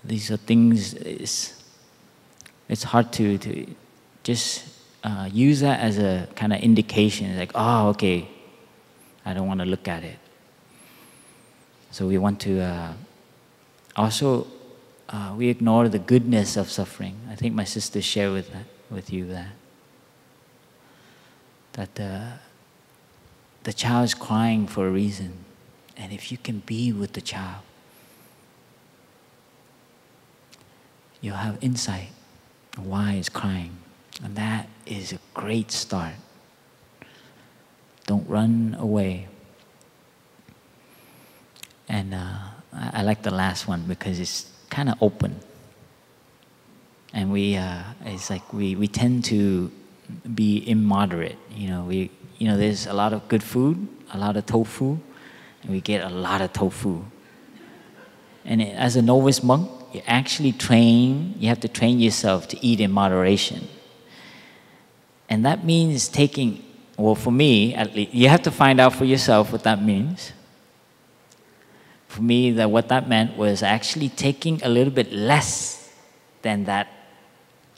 These are things. It's hard to just use that as a kind of indication. It's like, oh, okay, I don't want to look at it. So we want to also we ignore the goodness of suffering. I think my sister shared with you that the child is crying for a reason. And if you can be with the child, you'll have insight on why it's crying. And that is a great start. Don't run away. And I like the last one because it's kind of open. And it's like we tend to be immoderate. There's a lot of good food, a lot of tofu, and we get a lot of tofu. And as a novice monk, you have to train yourself to eat in moderation. And that means for me at least, you have to find out for yourself what that means. For me, what that meant was actually taking a little bit less than that.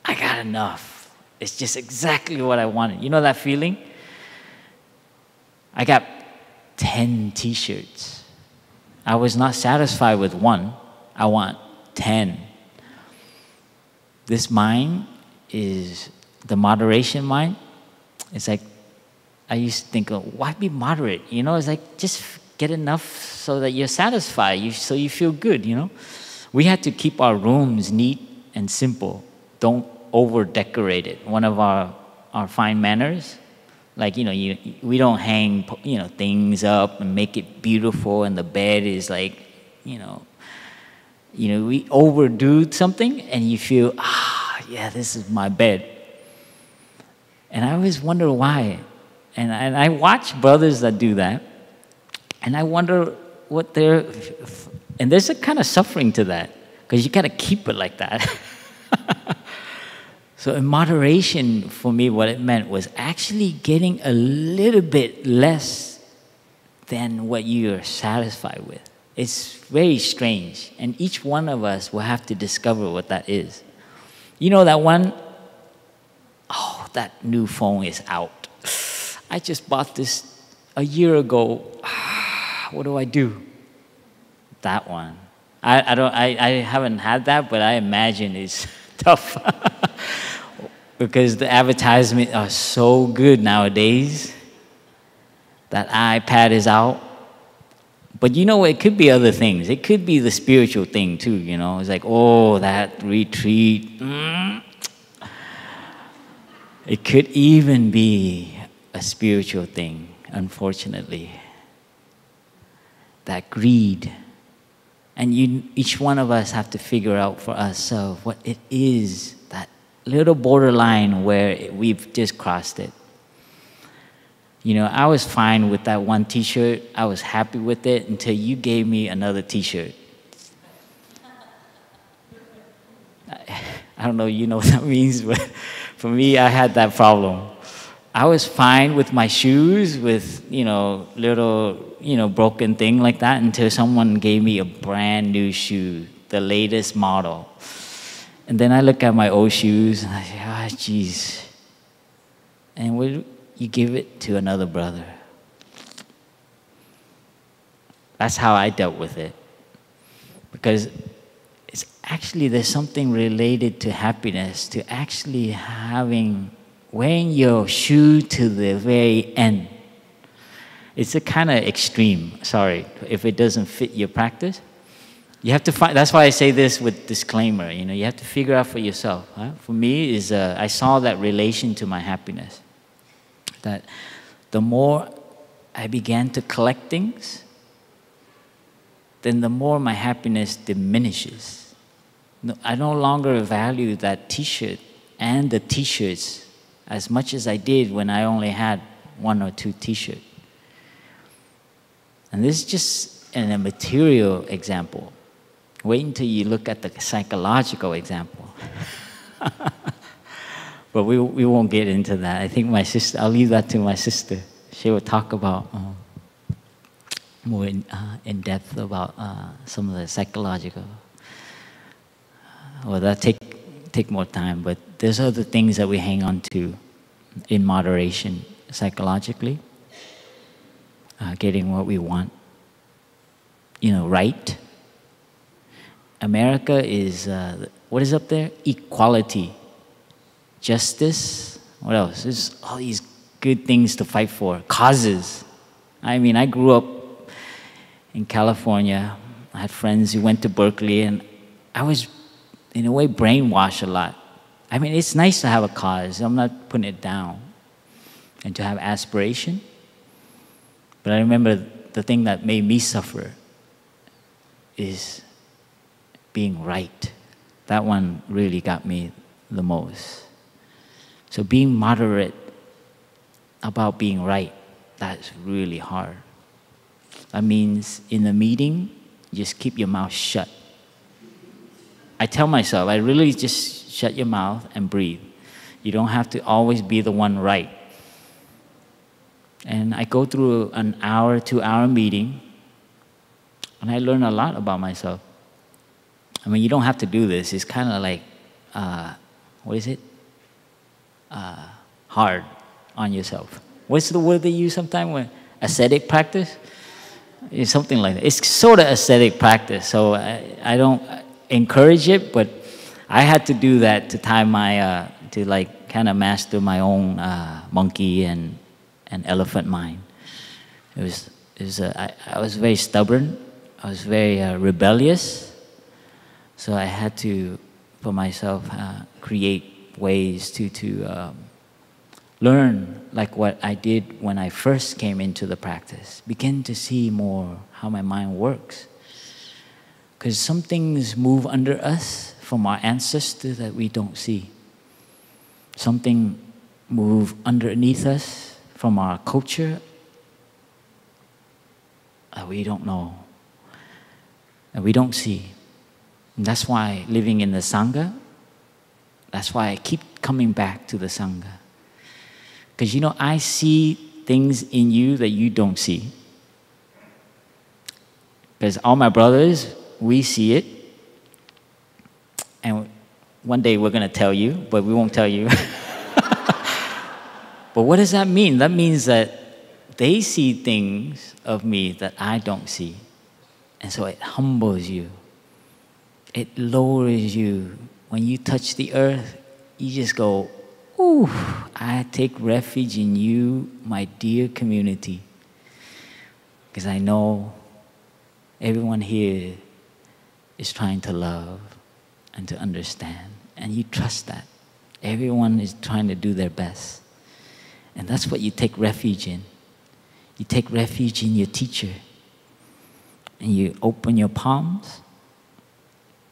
I got enough. It's just exactly what I wanted. You know that feeling? I got 10 t-shirts. I was not satisfied with one. I want 10. This mind is the moderation mind, it's like, I used to think, oh, why be moderate? You know, it's like, just get enough so that you're satisfied, so you feel good, you know? We had to keep our rooms neat and simple. Don't over-decorate it. One of our fine manners, like, you know, we don't hang, you know, things up and make it beautiful, and the bed is like, you know, we overdo something, and you feel, yeah, this is my bed. And I always wonder why. And I watch brothers that do that, and I wonder what and there's a kind of suffering to that, because you got to keep it like that. So in moderation, for me, what it meant was actually getting a little bit less than what you're satisfied with. It's very strange, and each one of us will have to discover what that is. You know that one, oh, that new phone is out. I just bought this a year ago. What do I do? That one. I haven't had that, but I imagine it's tough. Because the advertisements are so good nowadays. That iPad is out. But you know, it could be other things. It could be the spiritual thing too, you know. It's like, oh, that retreat. It could even be a spiritual thing, unfortunately. That greed. And each one of us have to figure out for ourselves what it is, that little borderline where we've just crossed it. You know, I was fine with that one t-shirt. I was happy with it until you gave me another t-shirt. I don't know, you know what that means, but for me, I had that problem. I was fine with my shoes, with, you know, little, you know, broken thing like that, until someone gave me a brand new shoe, the latest model. And then I look at my old shoes, and I say, geez. And you give it to another brother. That's how I dealt with it. Because it's actually, there's something related to happiness, to actually wearing your shoe to the very end. It's a kind of extreme, sorry, if it doesn't fit your practice. You have to find, that's why I say this with disclaimer, you know, you have to figure out for yourself. Huh? For me, I saw that relation to my happiness. That the more I began to collect things, then the more my happiness diminishes. I no longer value that t-shirt and the t-shirts as much as I did when I only had 1 or 2 t-shirts. And this is just a material example. Wait until you look at the psychological example. But we won't get into that. I think my sister, I'll leave that to my sister. She will talk about more in depth about some of the psychological. Well, that take more time, but there's other things that we hang on to in moderation psychologically. Getting what we want, you know, right. America is, what is up there? Equality, justice, what else? There's all these good things to fight for, causes. I mean, I grew up in California. I had friends who went to Berkeley, and I was, in a way, brainwashed a lot. I mean, it's nice to have a cause. I'm not putting it down. And to have aspiration. But I remember the thing that made me suffer is being right. That one really got me the most. So being moderate about being right, that's really hard. That means in the meeting, just keep your mouth shut. I tell myself, I really just shut your mouth and breathe. You don't have to always be the one right. And I go through an hour, 2-hour meeting, and I learn a lot about myself. I mean, you don't have to do this. It's kind of like, what is it? Hard on yourself. What's the word they use sometimes? Ascetic practice? It's something like that. It's sort of ascetic practice, so I don't encourage it, but I had to do that to tie my, to like kind of master my own monkey and elephant mind. I was very stubborn. I was very rebellious. So I had to, for myself, create ways to learn, like what I did when I first came into the practice. Begin to see more how my mind works. Because some things move under us from our ancestors that we don't see. Something move underneath us from our culture that we don't know, that we don't see. And that's why living in the Sangha, that's why I keep coming back to the Sangha. Because you know, I see things in you that you don't see. Because all my brothers, we see it. And one day we're going to tell you, but we won't tell you. But what does that mean? That means that they see things of me that I don't see. And so it humbles you. It lowers you. When you touch the earth, you just go, ooh, I take refuge in you, my dear community. Because I know everyone here is trying to love and to understand. And you trust that. Everyone is trying to do their best. And that's what you take refuge in. You take refuge in your teacher. And you open your palms.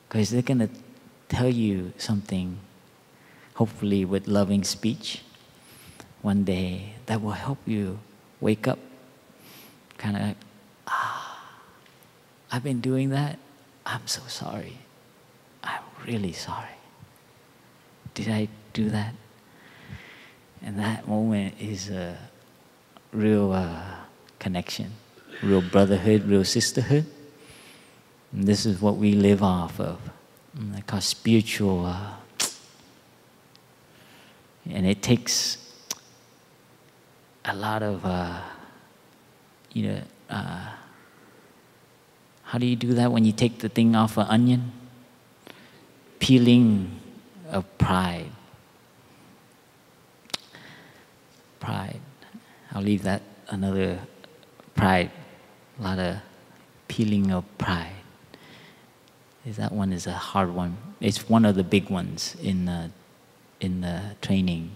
Because they're going to tell you something, hopefully with loving speech, one day that will help you wake up. Kind of like, I've been doing that. I'm so sorry. I'm really sorry. Did I do that? And that moment is a real connection, real brotherhood, real sisterhood. And this is what we live off of, like our spiritual. And it takes a lot of, how do you do that when you take the thing off an onion? Peeling of pride. Pride. I'll leave that another pride. A lot of peeling of pride. That one is a hard one. It's one of the big ones in the training.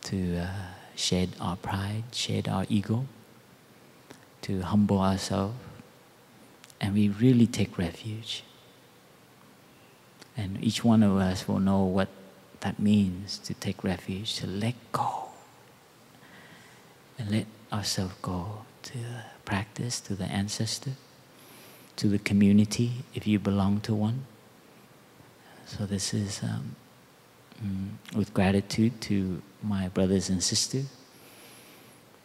To shed our pride, shed our ego, to humble ourselves, and we really take refuge. And each one of us will know what that means to take refuge, to let go. And let ourselves go to the practice, to the ancestor, to the community, if you belong to one. So this is with gratitude to my brothers and sisters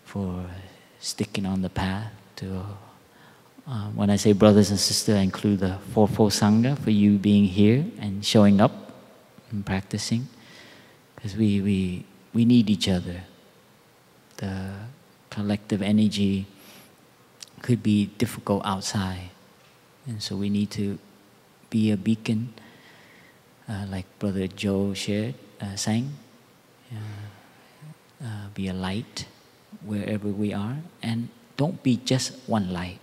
for sticking on the path. When I say brothers and sisters, I include the Fourfold Sangha for you being here and showing up and practicing. Because we need each other. The collective energy could be difficult outside. And so we need to be a beacon, like Brother Joe sang. Be a light wherever we are. And don't be just one light.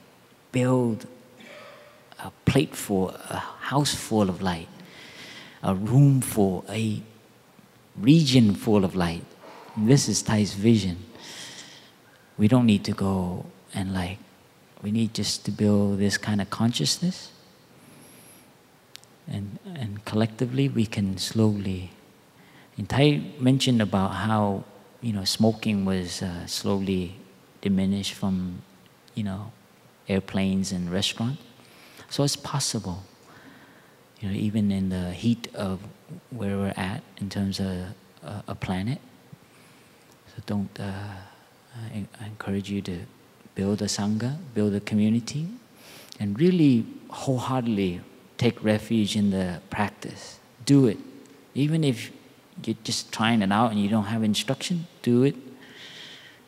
Build a plate full, a house full of light. A room full, a region full of light. And this is Thai's vision. We don't need to go and we need just to build this kind of consciousness. And collectively we can slowly. And Thai mentioned about how, smoking was slowly diminished from, airplanes and restaurants. So it's possible. Even in the heat of where we're at in terms of a planet. So I encourage you to build a Sangha, build a community, and really wholeheartedly take refuge in the practice. Do it. Even if you're just trying it out and you don't have instruction, do it.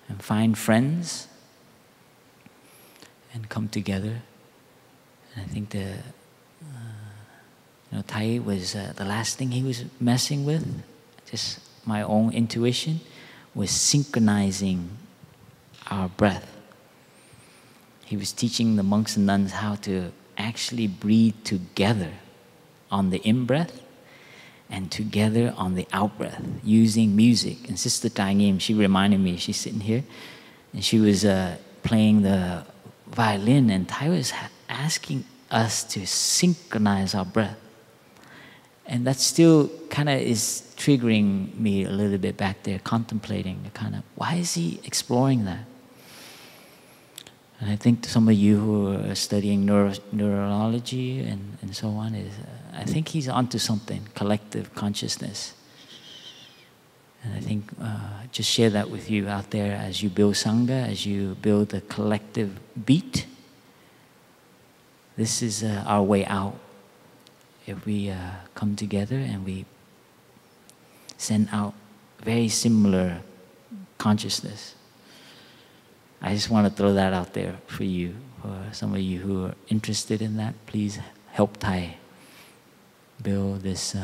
And find friends and come together. And I think Thai was the last thing he was messing with. Just my own intuition, was synchronizing our breath. He was teaching the monks and nuns how to actually breathe together on the in-breath and together on the out-breath, using music. And Sister Tai Ngim, she reminded me, she's sitting here, and she was playing the violin, and Tai was asking us to synchronize our breath. And that still kind of is triggering me a little bit back there, contemplating, kind of, why is he exploring that? And I think some of you who are studying neurology and so on, I think he's onto something, collective consciousness. And I think just share that with you out there as you build Sangha, as you build the collective beat. This is our way out. If we come together and we send out very similar consciousness. I just want to throw that out there for you. For some of you who are interested in that, please help Thai build this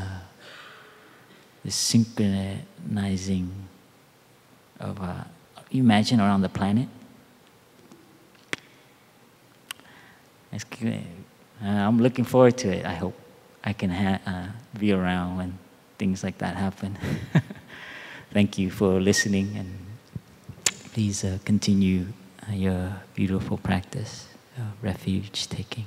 this synchronizing of, you imagine around the planet? I'm looking forward to it. I hope I can be around when things like that happen. Thank you for listening, and please continue your beautiful practice of refuge taking.